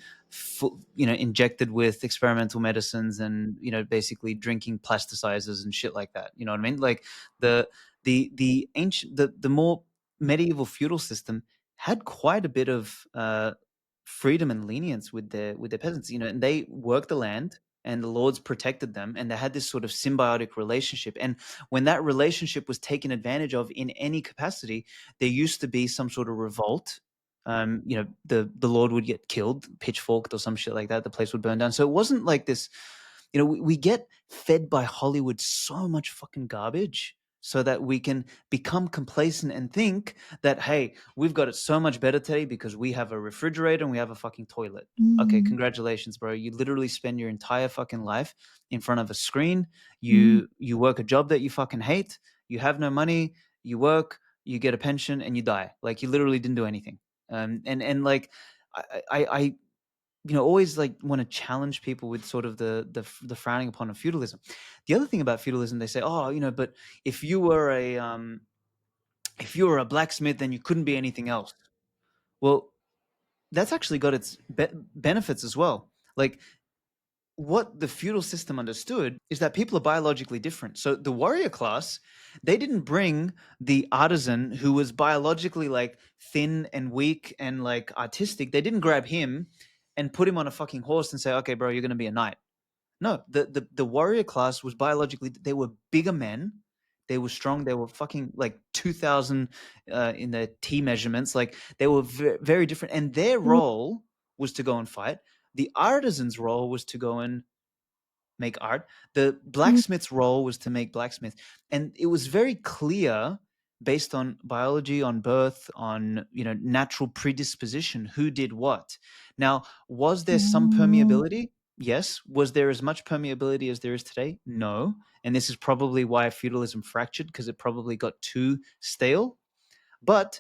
injected with experimental medicines, and basically drinking plasticizers and shit like that. You know what I mean? Like the ancient the more medieval feudal system had quite a bit of freedom and lenience with their peasants. And they worked the land, and the lords protected them, and they had this sort of symbiotic relationship. And when that relationship was taken advantage of in any capacity, there used to be some sort of revolt. The lord would get killed, pitchforked or some shit like that. The place would burn down. So it wasn't like this. We get fed by Hollywood so much fucking garbage, so that we can become complacent and think that, hey, we've got it so much better today because we have a refrigerator and we have a fucking toilet. Okay, congratulations, bro. You literally spend your entire fucking life in front of a screen. You work a job that you fucking hate. You have no money. You work, you get a pension, and you die. Like, you literally didn't do anything. And like, I always like want to challenge people with sort of the frowning upon of feudalism. The other thing about feudalism, they say, oh, but if you were a blacksmith, then you couldn't be anything else. Well, that's actually got its benefits as well. Like, what the feudal system understood is that people are biologically different. So the warrior class, they didn't bring the artisan who was biologically like thin and weak and like artistic. They didn't grab him and put him on a fucking horse and say, okay, bro, you're going to be a knight. No, the warrior class was biologically, they were bigger men. They were strong. They were fucking like 2000 in their T measurements. Like they were very different. And their role was to go and fight. The artisan's role was to go and make art. The blacksmith's role was to make blacksmith. And it was very clear based on biology, on birth, on natural predisposition, who did what. Now, was there some permeability? Yes. Was there as much permeability as there is today? No. And this is probably why feudalism fractured, because it probably got too stale. But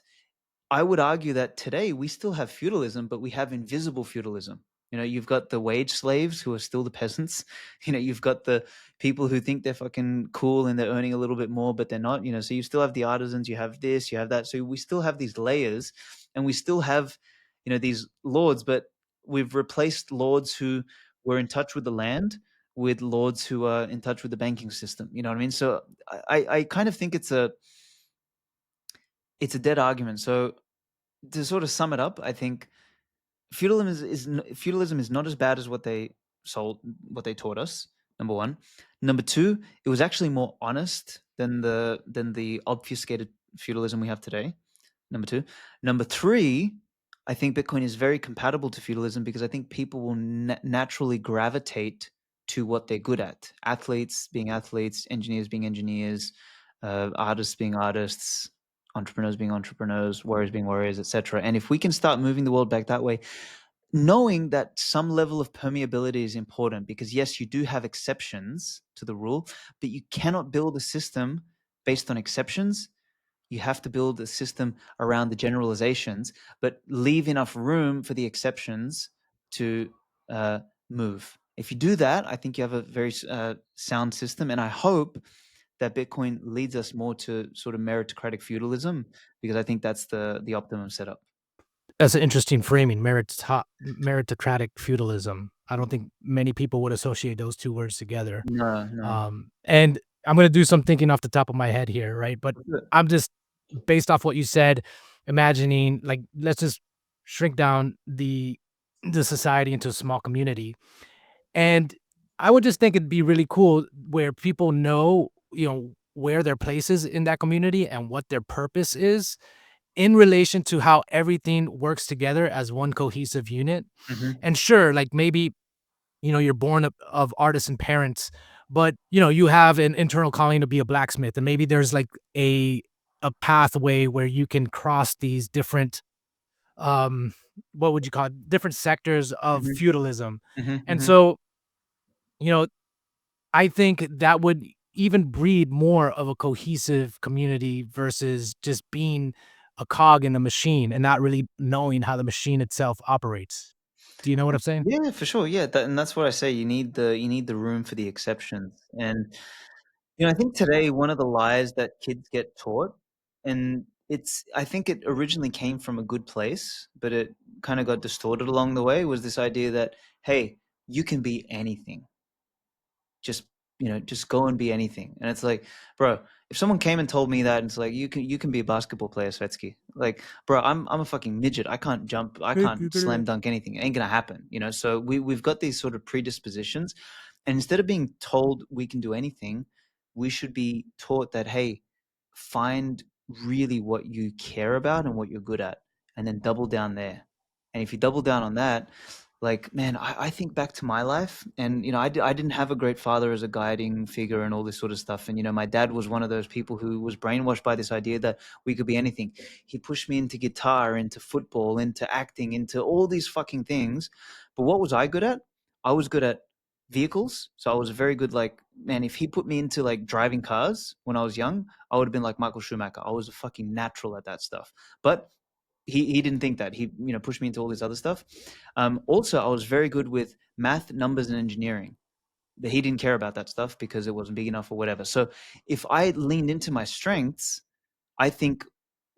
I would argue that today we still have feudalism, but we have invisible feudalism. You've got the wage slaves who are still the peasants. You've got the people who think they're fucking cool and they're earning a little bit more, but they're not. So you still have the artisans, you have this, you have that. So we still have these layers, and we still have, these lords, but we've replaced lords who were in touch with the land with lords who are in touch with the banking system. You know what I mean? So I kind of think it's a dead argument. So to sort of sum it up, I think feudalism is not as bad as what they taught us. Number one. Number two, it was actually more honest than the obfuscated feudalism we have today. Number two. Number three, I think Bitcoin is very compatible to feudalism because I think people will naturally gravitate to what they're good at. Athletes being athletes, engineers being engineers, artists being artists, entrepreneurs being entrepreneurs, warriors being warriors, etc. And if we can start moving the world back that way, knowing that some level of permeability is important, because yes, you do have exceptions to the rule, but you cannot build a system based on exceptions. You have to build a system around the generalizations, but leave enough room for the exceptions to move. If you do that, I think you have a very sound system. And I hope that Bitcoin leads us more to sort of meritocratic feudalism, because I think that's the optimum setup. That's an interesting framing, meritocratic feudalism. I don't think many people would associate those two words together. No, no. And I'm gonna do some thinking off the top of my head here, right? But I'm just based off what you said, imagining like let's just shrink down the society into a small community. And I would just think it'd be really cool where people know, where their place is in that community and what their purpose is in relation to how everything works together as one cohesive unit. Mhm. And sure, like maybe, you're born of artisan parents, but you have an internal calling to be a blacksmith. And maybe there's like a pathway where you can cross these different um what would you call it? Different sectors of Mhm. feudalism. Mhm. And Mhm. so, you know, I think that would even breed more of a cohesive community versus just being a cog in a machine and not really knowing how the machine itself operates. Do you know what I'm saying? Yeah, for sure. Yeah, and that's what I say. You need the room for the exceptions. And I think today one of the lies that kids get taught, and I think it originally came from a good place, but it kind of got distorted along the way, was this idea that, hey, you can be anything. Just go and be anything. And it's like, bro, if someone came and told me that, and it's like, you can be a basketball player, Svetsky. Like, bro, I'm a fucking midget. I can't jump. I can't slam dunk anything. It ain't gonna happen. So we've got these sort of predispositions, and instead of being told we can do anything, we should be taught that, hey, find really what you care about and what you're good at, and then double down there. And if you double down on that, like, man, I think back to my life, and I didn't have a great father as a guiding figure and all this sort of stuff. And my dad was one of those people who was brainwashed by this idea that we could be anything. He pushed me into guitar, into football, into acting, into all these fucking things. But what was I good at? I was good at vehicles. So I was very good. Like, man, if he put me into like driving cars when I was young, I would have been like Michael Schumacher. I was a fucking natural at that stuff. But he didn't think that. He pushed me into all this other stuff. Also, I was very good with math, numbers, and engineering. But he didn't care about that stuff because it wasn't big enough or whatever. So if I leaned into my strengths, I think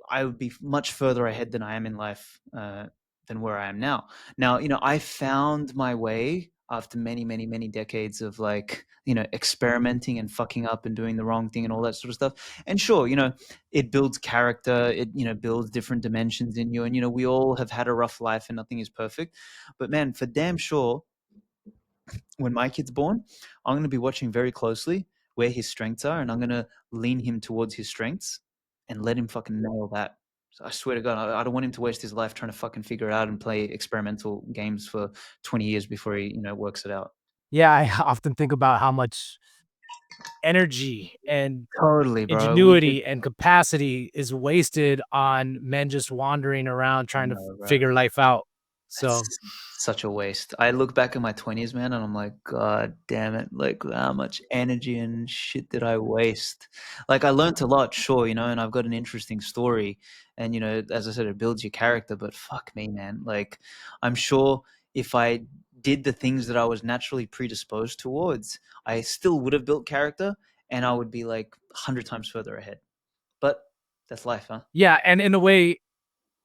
I would be much further ahead than I am in life, than where I am now. Now, I found my way after many, many, many decades of like, experimenting and fucking up and doing the wrong thing and all that sort of stuff. And sure, it builds character, it, builds different dimensions in you. And, we all have had a rough life and nothing is perfect. But man, for damn sure, when my kid's born, I'm going to be watching very closely where his strengths are, and I'm going to lean him towards his strengths and let him fucking nail that. So I swear to God, I don't want him to waste his life trying to fucking figure it out and play experimental games for 20 years before he, works it out. Yeah, I often think about how much energy and Totally, bro. ingenuity and capacity is wasted on men just wandering around I trying to know, bro. figure life out. So, That's such a waste. I look back at my 20s, man, and I'm like, God damn it. Like, how much energy and shit did I waste? Like, I learned a lot, sure, and I've got an interesting story. And, as I said, it builds your character, but fuck me, man. Like, I'm sure if I did the things that I was naturally predisposed towards, I still would have built character and I would be like 100 times further ahead. But that's life, huh? yeah, and in a way,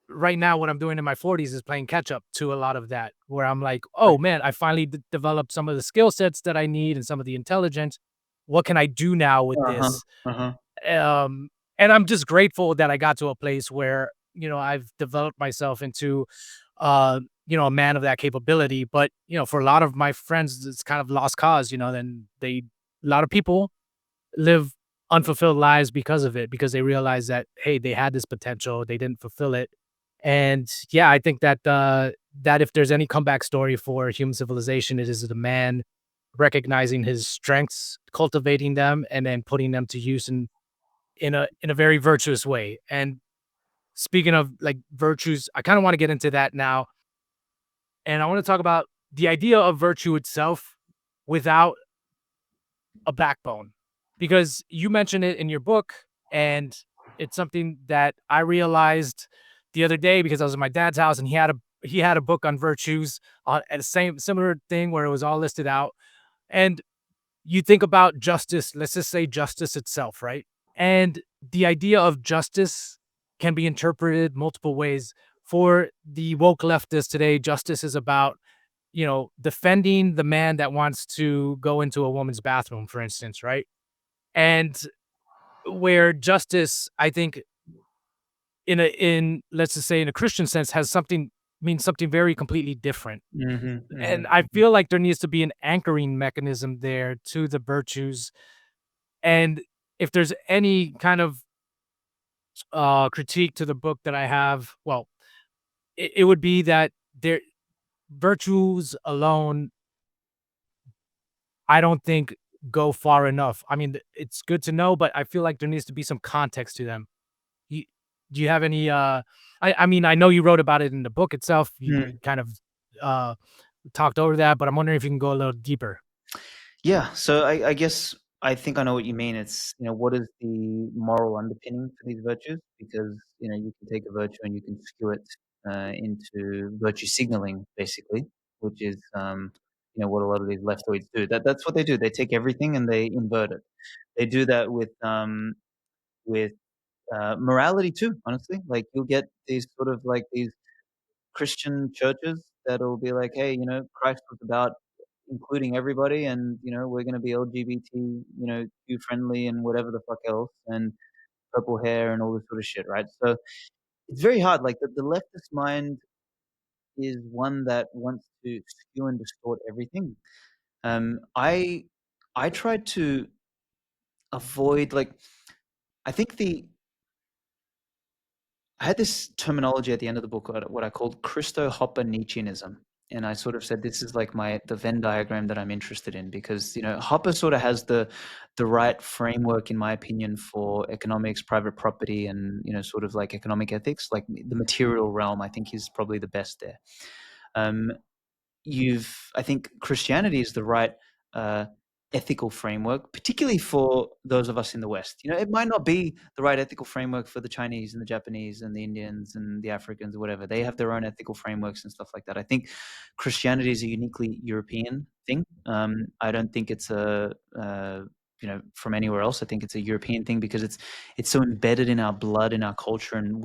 right now, what I'm doing in my 40s is playing catch up to a lot of that, where I'm like, oh Right. man, I finally developed some of the skill sets that I need and some of the intelligence. What can I do now with Uh-huh. this? Uh-huh. Um, and I'm just grateful that I got to a place where, I've developed myself into, a man of that capability. But, for a lot of my friends, it's kind of lost cause, then a lot of people live unfulfilled lives because of it, because they realize that, hey, they had this potential, they didn't fulfill it. And yeah, I think that that if there's any comeback story for human civilization, it is the man recognizing his strengths, cultivating them, and then putting them to use in a very virtuous way. And speaking of like virtues, I kind of want to get into that now, and I want to talk about the idea of virtue itself without a backbone, because you mentioned it in your book, and it's something that I realized the other day because I was at my dad's house and he had a book on virtues on and the same similar thing where it was all listed out. And you think about justice, let's just say justice itself, right? And the idea of justice can be interpreted multiple ways. For the woke leftists today, justice is about, defending the man that wants to go into a woman's bathroom, for instance, right? And where justice, I think, in let's just say in a Christian sense, has something means something very completely different. Mhm, And mhm, I mhm. feel like there needs to be an anchoring mechanism there to the virtues. And if there's any kind of critique to the book that I have, well, it would be that there virtues alone, I don't think go far enough. I mean, it's good to know, but I feel like there needs to be some context to them. You, do you have any? I mean, I know you wrote about it in the book itself. You Mm. kind of uh, talked over that, but I'm wondering if you can go a little deeper. Yeah, so I guess I think I know what you mean. It's, what is the moral underpinning for these virtues? Because, you can take a virtue and you can skew it into virtue signaling, basically, which is, what a lot of these leftoids do. That's what they do. They take everything and they invert it. They do that with morality too, honestly. Like, you'll get these sort of like these Christian churches that'll be like, "Hey, Christ was about including everybody, and, we're gonna be LGBT, Q friendly and whatever the fuck else, and purple hair and all this sort of shit," right? So, it's very hard, like, the leftist mind is one that wants to skew and distort everything. I tried to avoid, like, I think the I had this terminology at the end of the book, what I called Christo-Hopper Nietzscheanism, and I sort of said this is like the Venn diagram that I'm interested in because Hopper sort of has the right framework, in my opinion, for economics, private property, and sort of like economic ethics, like the material realm. I think he's probably the best there. Um, I think Christianity is the right uh, ethical framework, particularly for those of us in the West. It might not be the right ethical framework for the Chinese and the Japanese and the Indians and the Africans or whatever. They have their own ethical frameworks and stuff like that. I think Christianity is a uniquely European thing. I don't think it's from anywhere else. I think it's a European thing because it's so embedded in our blood, in our culture, and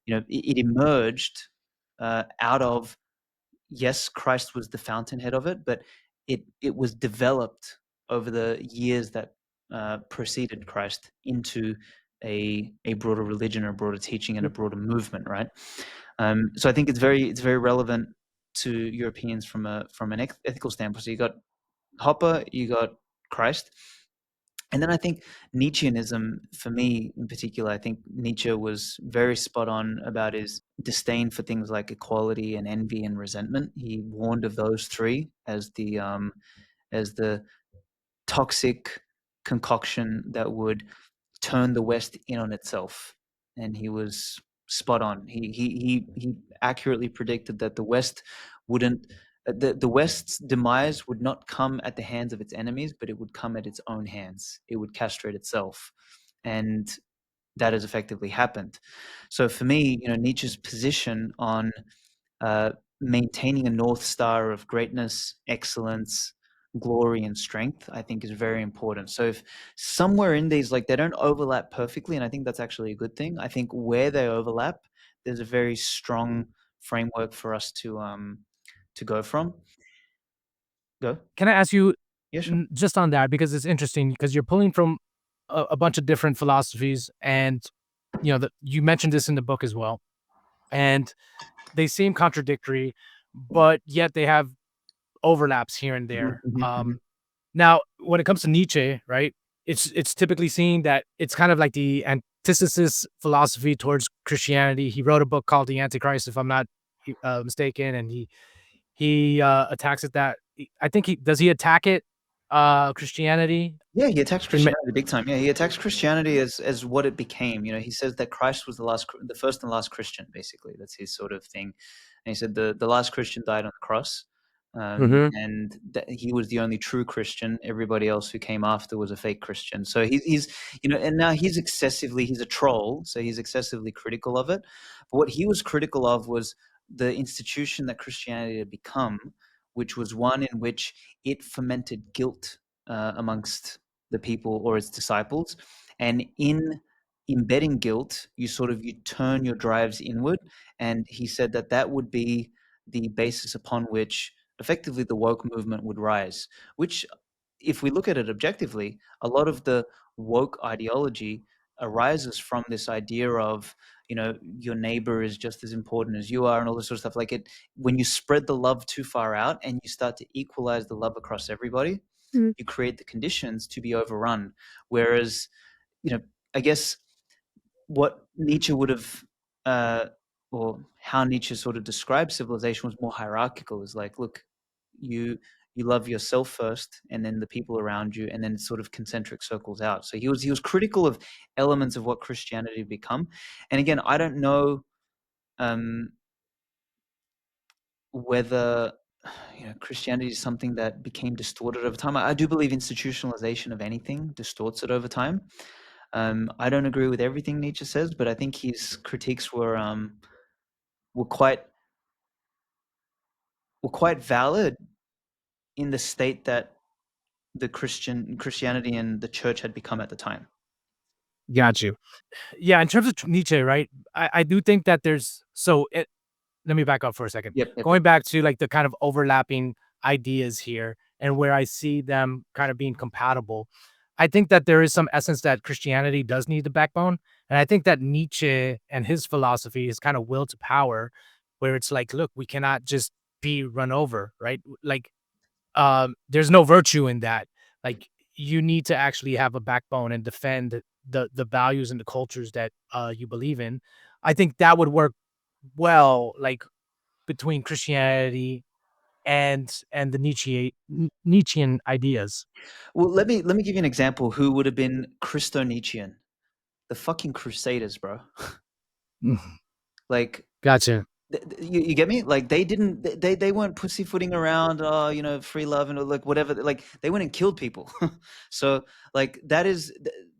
it emerged out of, yes, Christ was the fountainhead of it, but it was developed over the years that preceded Christ into a broader religion, a broader teaching, and a broader movement, right? So I think it's very relevant to Europeans from an ethical standpoint. So you got Hopper, you got Christ. And then I think Nietzscheanism, for me in particular, I think Nietzsche was very spot on about his disdain for things like equality and envy and resentment. He warned of those three as the toxic concoction that would turn the West in on itself. And he was spot on. He accurately predicted that the West wouldn't the West's demise would not come at the hands of its enemies, but it would come at its own hands. It would castrate itself, and that has effectively happened. So for me, Nietzsche's position on uh, maintaining a north star of greatness, excellence, glory, and strength, I think is very important. So if somewhere in these, like, they don't overlap perfectly, and I think that's actually a good thing. I think where they overlap, there's a very strong framework for us to go from. Go. Can I ask you Yeah, sure. just on that, because it's interesting because you're pulling from a bunch of different philosophies, and you mentioned this in the book as well, and they seem contradictory, but yet they have overlaps here and Mhm, there. mhm, mhm. Now, when it comes to Nietzsche, right, it's typically seen that it's kind of like the antithesis philosophy towards Christianity. He wrote a book called The Antichrist, if I'm not mistaken, and he attacks it. I think he attack it, Christianity Yeah, he attacks in. Christianity big time. Yeah, he attacks Christianity as what it became. He says that Christ was the first and last Christian. Basically, that's his sort of thing. And he said the last Christian died on the cross, Mhm. and that he was the only true Christian. Everybody else who came after was a fake Christian. So he's and now he's a troll, so he's excessively critical of it. But what he was critical of was the institution that Christianity had become, which was one in which it fomented guilt amongst the people or its disciples. And in embedding guilt, you turn your drives inward. And he said that that would be the basis upon which effectively the woke movement would rise, which, if we look at it objectively, a lot of the woke ideology arises from this idea of your neighbor is just as important as you are and all this sort of stuff. Like, it when you spread the love too far out and you start to equalize the love across everybody, Mhm. you create the conditions to be overrun. Whereas, I guess what Nietzsche would have, or how Nietzsche sort of described civilization, was more hierarchical. Is like, look, you you love yourself first, and then the people around you, and then it sort of concentric circles out. So he was critical of elements of what Christianity had become. And again, I don't know um, whether Christianity is something that became distorted over time. I do believe institutionalization of anything distorts it over time. I don't agree with everything Nietzsche says, but I think his critiques were quite were quite valid in the state that the Christianity and the church had become at the time. Got you. Yeah, in terms of Nietzsche, right? I do think that let me back up for a second. Yep, yep, yep. Going back to like the kind of overlapping ideas here and where I see them kind of being compatible. I think that there is some essence that Christianity does need the backbone. And I think that Nietzsche and his philosophy is kind of will to power, where it's like, look, we cannot just be run over, right? Like, there's no virtue in that. Like, you need to actually have a backbone and defend the values and the cultures that you believe in. I think that would work well, like between Christianity and the Nietzschean ideas. Well, let me give you an example who would have been Christo-Nietzschean. The fucking Crusaders, bro. Mhm. Like, Gotcha. you get me? Like, they weren't pussyfooting around, free love and like whatever. Like, they went and killed people. So, like, that is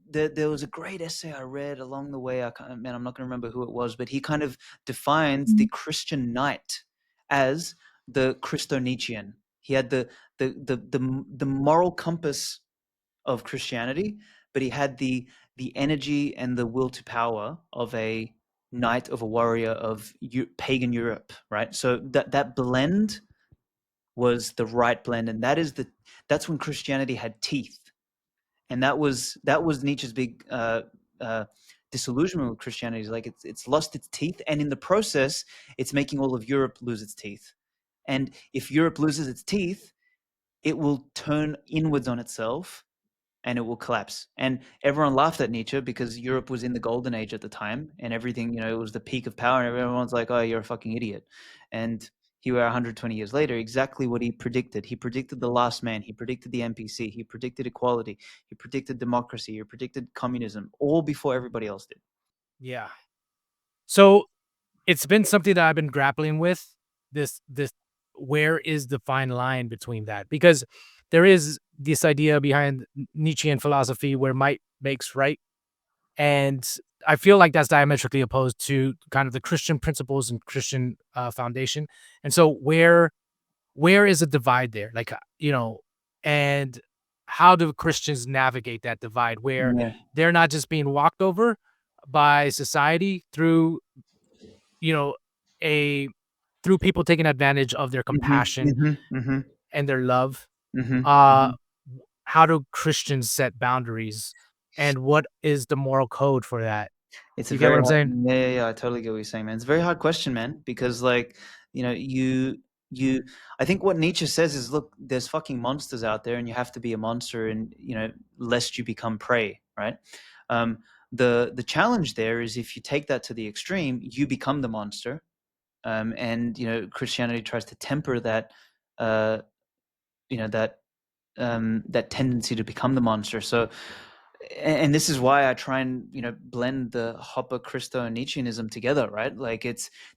there was a great essay I read along the way. I'm not going to remember who it was, but he kind of defines the Christian knight as the Christo-Nietzschean. He had the moral compass of Christianity, but he had the energy and the will to power of a knight, of a warrior of pagan Europe, right? So that blend was the right blend, and that's when Christianity had teeth, and that was Nietzsche's big uh, disillusionment with Christianity. Is like, it's lost its teeth, and in the process, it's making all of Europe lose its teeth. And if Europe loses its teeth, it will turn inwards on itself and it will collapse. And everyone laughed at Nietzsche because Europe was in the golden age at the time and everything, it was the peak of power. And everyone's like, oh, you're a fucking idiot. And here we are 120 years later, exactly what he predicted. He predicted the last man. He predicted the NPC. He predicted equality. He predicted democracy. He predicted communism, all before everybody else did. Yeah. So it's been something that I've been grappling with. This where is the fine line between that? Because there is this idea behind Nietzschean philosophy where might makes right. And I feel like that's diametrically opposed to kind of the Christian principles and Christian foundation. And so where is a divide there? Like, and how do Christians navigate that divide where Yeah. they're not just being walked over by society through, you know, a through people taking advantage of their Mm-hmm, compassion mm-hmm, mm-hmm, and their love? mm-hmm, Uh, mm-hmm. how do Christians set boundaries, and what is the moral code for that? It's a You get very what I'm hard, saying? yeah, I totally get what you're saying, man. It's a very hard question, man, because like, you I think what Nietzsche says is, look, there's fucking monsters out there and you have to be a monster and, lest you become prey, right? Um, the challenge there is if you take that to the extreme, you become the monster. And Christianity tries to temper that uh, you know, that tendency to become the monster. So, and this is why I try and blend the Hopper, Christo, and Nietzscheanism together, right? Like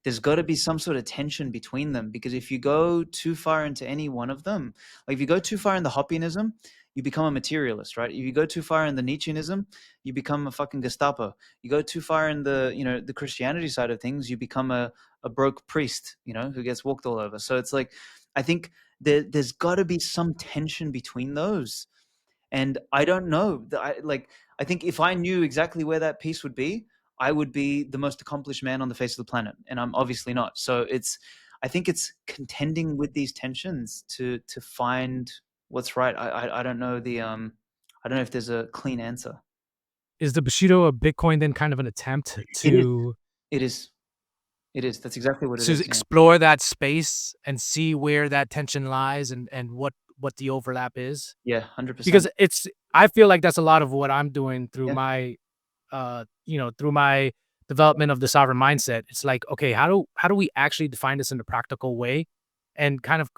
there's got to be some sort of tension between them, because if you go too far into any one of them, like if you go too far in the Hoppianism, you become a materialist, right? If you go too far in the Nietzscheanism, you become a fucking Gestapo. You go too far in the Christianity side of things, you become a broke priest, who gets walked all over. So it's like, I think there's got to be some tension between those. And I don't know. I think if I knew exactly where that piece would be, I would be the most accomplished man on the face of the planet, and I'm obviously not. So I think it's contending with these tensions to find what's right. I don't know I don't know if there's a clean answer. Is the Bushido of Bitcoin then kind of an attempt It is. to It is. It is. That's exactly what it to is. Yeah. explore that space and see where that tension lies and what the overlap is? Yeah. 100%. Because I feel like that's a lot of what I'm doing through Yeah. my through my development of the sovereign mindset. It's like, okay, how do we actually define this in a practical way and kind of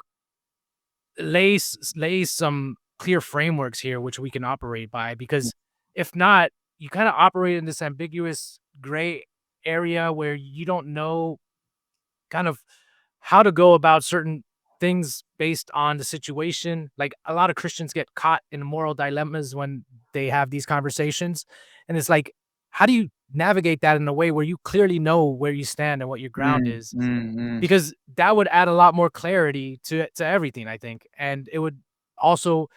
lay some clear frameworks here which we can operate by? Because if not, you kind of operate in this ambiguous gray area where you don't know kind of how to go about certain things based on the situation. Like a lot of Christians get caught in moral dilemmas when they have these conversations. And it's like, how do you navigate that in a way where you clearly know where you stand and what your ground Mm, is? mm, mm. Because that would add a lot more clarity to everything, I think. And also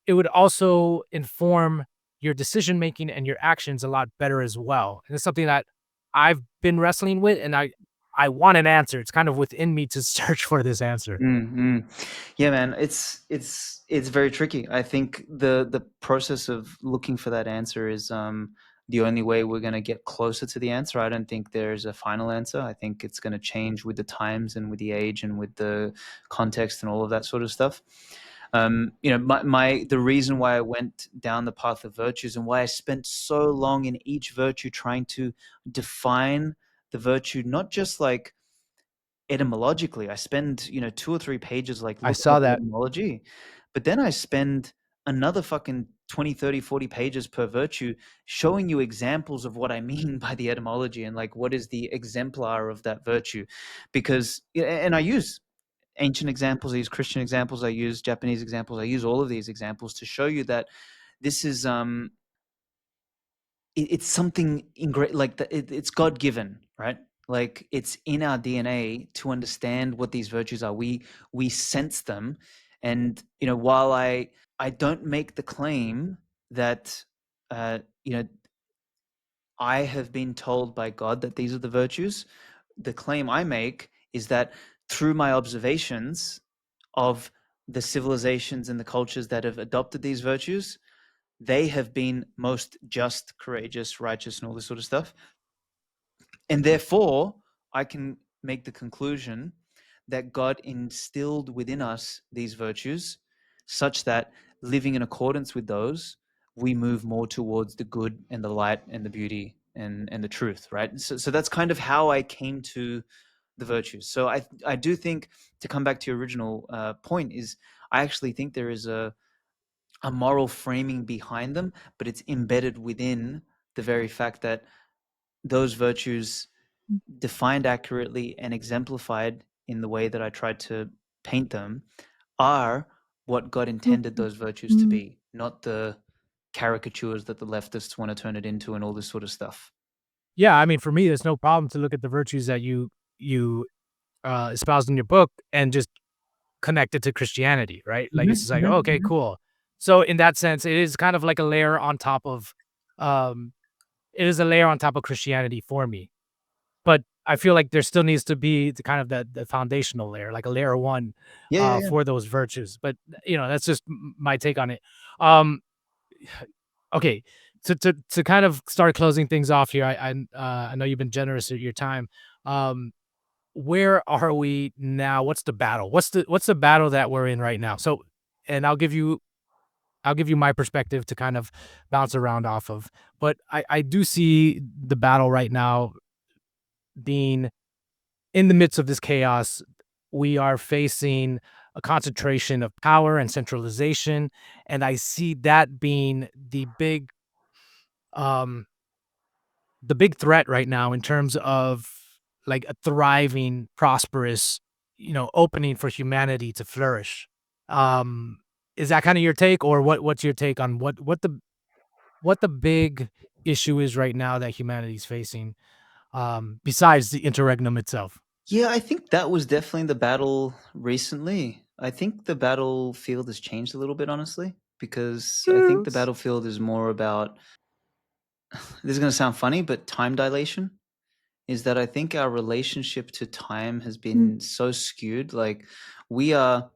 it would also inform your decision making and your actions a lot better as well. And it's something that I've been wrestling with, and I want an answer. It's kind of within me to search for this answer. Mm. Yeah, man, it's very tricky. I think the process of looking for that answer is the only way we're going to get closer to the answer. I don't think there's a final answer. I think it's going to change with the times and with the age and with the context and all of that sort of stuff. The reason why I went down the path of virtues and why I spent so long in each virtue trying to define the virtue, not just like etymologically. I spend, 2 or 3 pages, like, I looking saw up the that. etymology, but then I spend another fucking 20, 30, 40 pages per virtue showing you examples of what I mean by the etymology and, like, what is the exemplar of that virtue. Because and I use ancient examples, I use Christian examples, I use Japanese examples, I use all of these examples to show you that this is, it's something like it's God given, right? Like it's in our DNA to understand what these virtues are. We sense them, and while I don't make the claim that uh, you know I have been told by God that these are the virtues. The claim I make is that through my observations of the civilizations and the cultures that have adopted these virtues, they have been most just, courageous, righteous, and all this sort of stuff. And therefore, I can make the conclusion that God instilled within us these virtues such that living in accordance with those, we move more towards the good and the light and the beauty and the truth, right? So that's kind of how I came to the virtues. So I do think, to come back to your original point, is I actually think there is a moral framing behind them, but it's embedded within the very fact that those virtues, defined accurately and exemplified in the way that I tried to paint them, are what God intended those virtues to be, not the caricatures that the leftists want to turn it into and all this sort of stuff. Yeah, I mean, for me, there's no problem to look at the virtues that you espoused in your book and just connect it to Christianity, right? Like, it's just like, okay, cool. So in that sense, it is kind of like a layer on top of, um, it is a layer on top of Christianity for me. But I feel like there still needs to be the kind of the foundational layer, like a layer one, Yeah, yeah, yeah. for those virtues. But that's just my take on it. Um, okay, to kind of start closing things off here, I know you've been generous with your time. Um, where are we now? What's the battle? What's the battle that we're in right now? So, and I'll give you my perspective to kind of bounce around off of. But I do see the battle right now being in the midst of this chaos. We are facing a concentration of power and centralization, and I see that being um the big threat right now in terms of like a thriving, prosperous, opening for humanity to flourish. Um, is that kind of your take, or what's your take on what the big issue is right now that humanity's facing, besides the interregnum itself? Yeah, I think that was definitely the battle recently. I think the battlefield has changed a little bit, honestly, because I think the Yes. battlefield is more about, this is going to sound funny, but time dilation. Is that I think our relationship to time has been so skewed. Like, we are,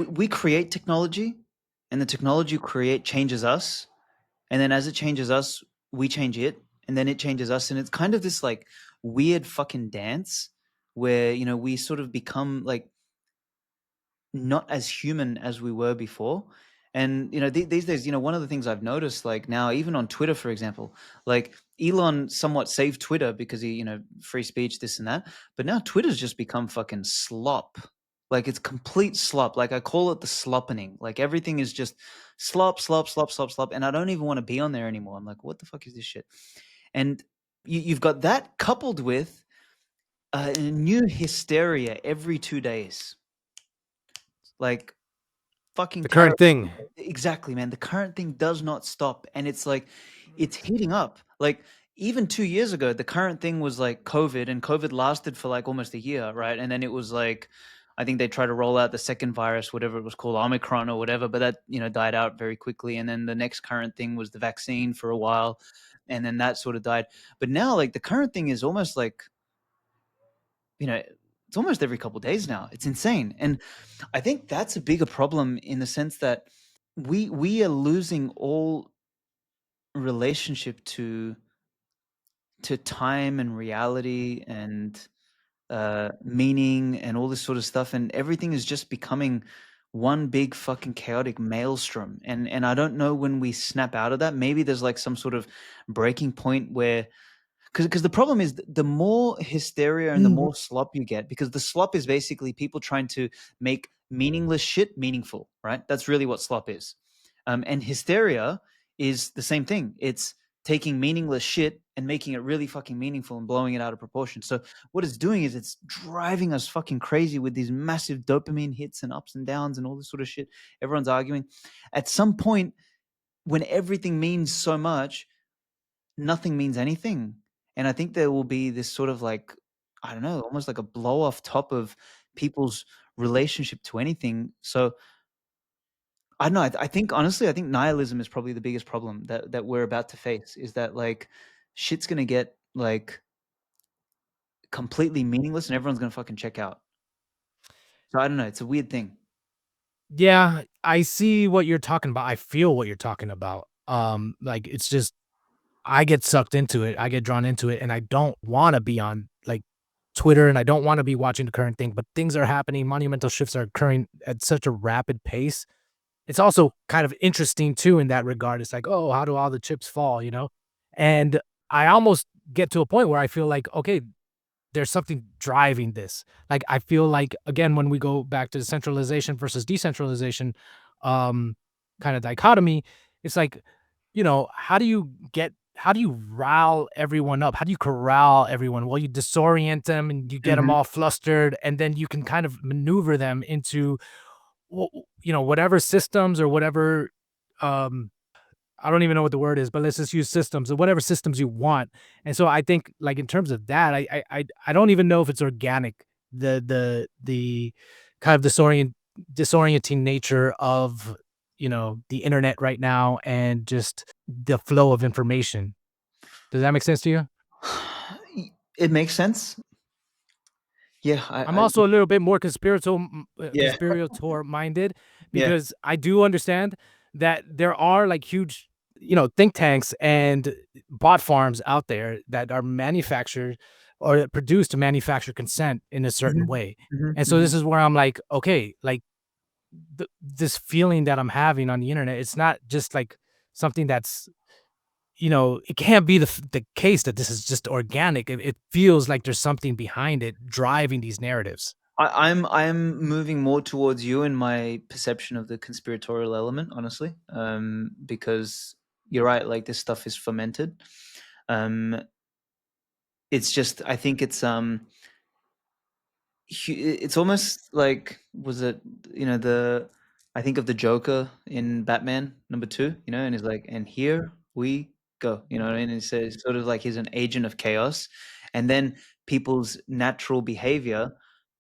we create technology, and the technology create changes us, and then as it changes us, we change it, and then it changes us, and it's kind of this like weird fucking dance where we sort of become like not as human as we were before. And these days, one of the things I've noticed, like now, even on Twitter, for example, like Elon somewhat saved Twitter because he, free speech, this and that. But now Twitter's just become fucking slop. Like, it's complete slop. Like, I call it the sloppening. Like, everything is just slop, slop, slop, slop, slop. And I don't even want to be on there anymore. I'm like, what the fuck is this shit? And you've got that coupled with a new hysteria every 2 days. Like, fucking The current tariff. thing. Exactly, man. The current thing does not stop, and it's like it's heating up. Like, even 2 years ago, the current thing was like COVID, and COVID lasted for like almost a year, right? And then it was like, I think they tried to roll out the second virus, whatever it was called, Omicron or whatever, but that died out very quickly. And then the next current thing was the vaccine for a while, and then that sort of died. But now, like, the current thing is almost like, it's almost every couple of days now. It's insane. And I think that's a bigger problem, in the sense that we are losing all relationship to time and reality and meaning and all this sort of stuff, and everything is just becoming one big fucking chaotic maelstrom. And I don't know when we snap out of that. Maybe there's like some sort of breaking point where, because the problem is, the more hysteria and the more slop you get, because the slop is basically people trying to make meaningless shit meaningful, right? That's really what slop is. And hysteria is the same thing. It's taking meaningless shit and making it really fucking meaningful and blowing it out of proportion. So what it's doing is it's driving us fucking crazy with these massive dopamine hits and ups and downs and all this sort of shit. Everyone's arguing. At some point, when everything means so much, nothing means anything. And I think there will be this sort of like, I don't know, almost like a blow off top of people's relationship to anything. So I don't know. I think, honestly, I think nihilism is probably the biggest problem that we're about to face. Is that like shit's gonna get like completely meaningless and everyone's gonna fucking check out. So I don't know. It's a weird thing. Yeah, I see what you're talking about. I feel what you're talking about. Like, it's just I get sucked into it. I get drawn into it, and I don't want to be on like Twitter, and I don't want to be watching the current thing. But things are happening. Monumental shifts are occurring at such a rapid pace it's also kind of interesting too in that regard. It's like, oh, how do all the chips fall, you know? And I almost get to a point where I feel like, okay, there's something driving this. Like I feel like again, when we go back to the centralization versus decentralization um kind of dichotomy, it's like, you know, how do you rile everyone up? How do you corral everyone? Well, you disorient them and you get them Mhm. all flustered, and then you can kind of maneuver them into, you know, whatever systems or whatever, um, I don't even know what the word is, but let's just use systems or whatever systems you want. And so I think, like in terms of that, I don't even know if it's organic. The kind of disorienting nature of, you know, the internet right now and just the flow of information. Does that make sense to you? It makes sense. Yeah, I'm I also a little bit more yeah, conspirator minded, yeah. because I do understand that there are like huge, you know, think tanks and bot farms out there that are manufactured or produced to manufacture consent in a certain Mhm, way. mhm, And so mhm. this is where I'm like, okay, like this feeling that I'm having on the internet, it's not just like something that's, you know, it can't be the case that this is just organic. It feels like there's something behind it driving these narratives. I'm moving more towards you in my perception of the conspiratorial element, honestly, because you're right. Like this stuff is fermented. Um, it's just I think it's almost like was it the I think of the Joker in Batman #2, and he's like, and here we go, what I mean? He says sort of like he's an agent of chaos, and then people's natural behavior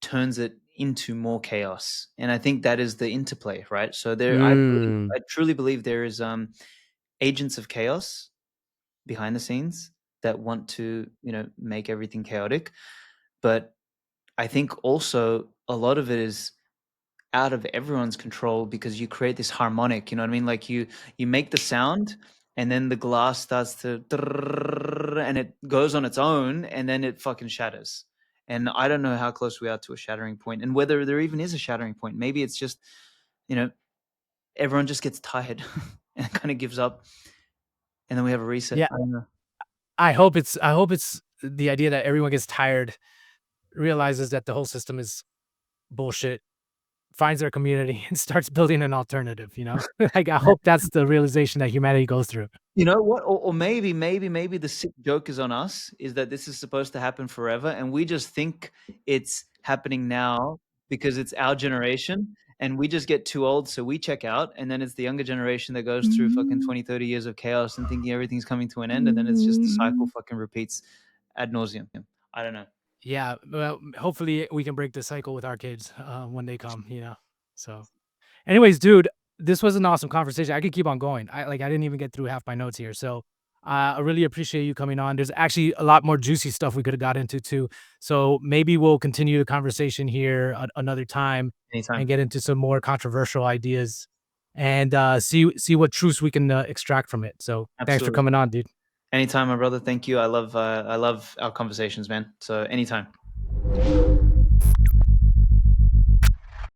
turns it into more chaos, and I think that is the interplay, right? So Mm. I truly believe there is agents of chaos behind the scenes that want to make everything chaotic, but I think also a lot of it is out of everyone's control because you create this harmonic, you know what I mean? Like you make the sound and then the glass starts to and it goes on its own and then it fucking shatters. And I don't know how close we are to a shattering point and whether there even is a shattering point. Maybe it's just, you know, everyone just gets tired and kind of gives up and then we have a reset. Yeah, I don't know. I hope it's the idea that everyone gets tired, realizes that the whole system is bullshit, finds their community and starts building an alternative, you know? Like I hope that's the realization that humanity goes through. You know what? Or maybe the sick joke is on us, is that this is supposed to happen forever, and we just think it's happening now because it's our generation, and we just get too old, so we check out, and then it's the younger generation that goes through fucking 20, 30 years of chaos and thinking everything's coming to an end, and then it's just the cycle fucking repeats ad nauseum. I don't know. Yeah, well, hopefully we can break the cycle with our kids when they come, you know? So anyways, dude, this was an awesome conversation. I could keep on going. I didn't even get through half my notes here. So I really appreciate you coming on. There's actually a lot more juicy stuff we could have got into too. So maybe we'll continue the conversation here another time and Anytime. get into some more controversial ideas and see what truths we can extract from it. So thanks for Absolutely. coming on, dude. Anytime, my brother. Thank you. I love our conversations, man. So anytime.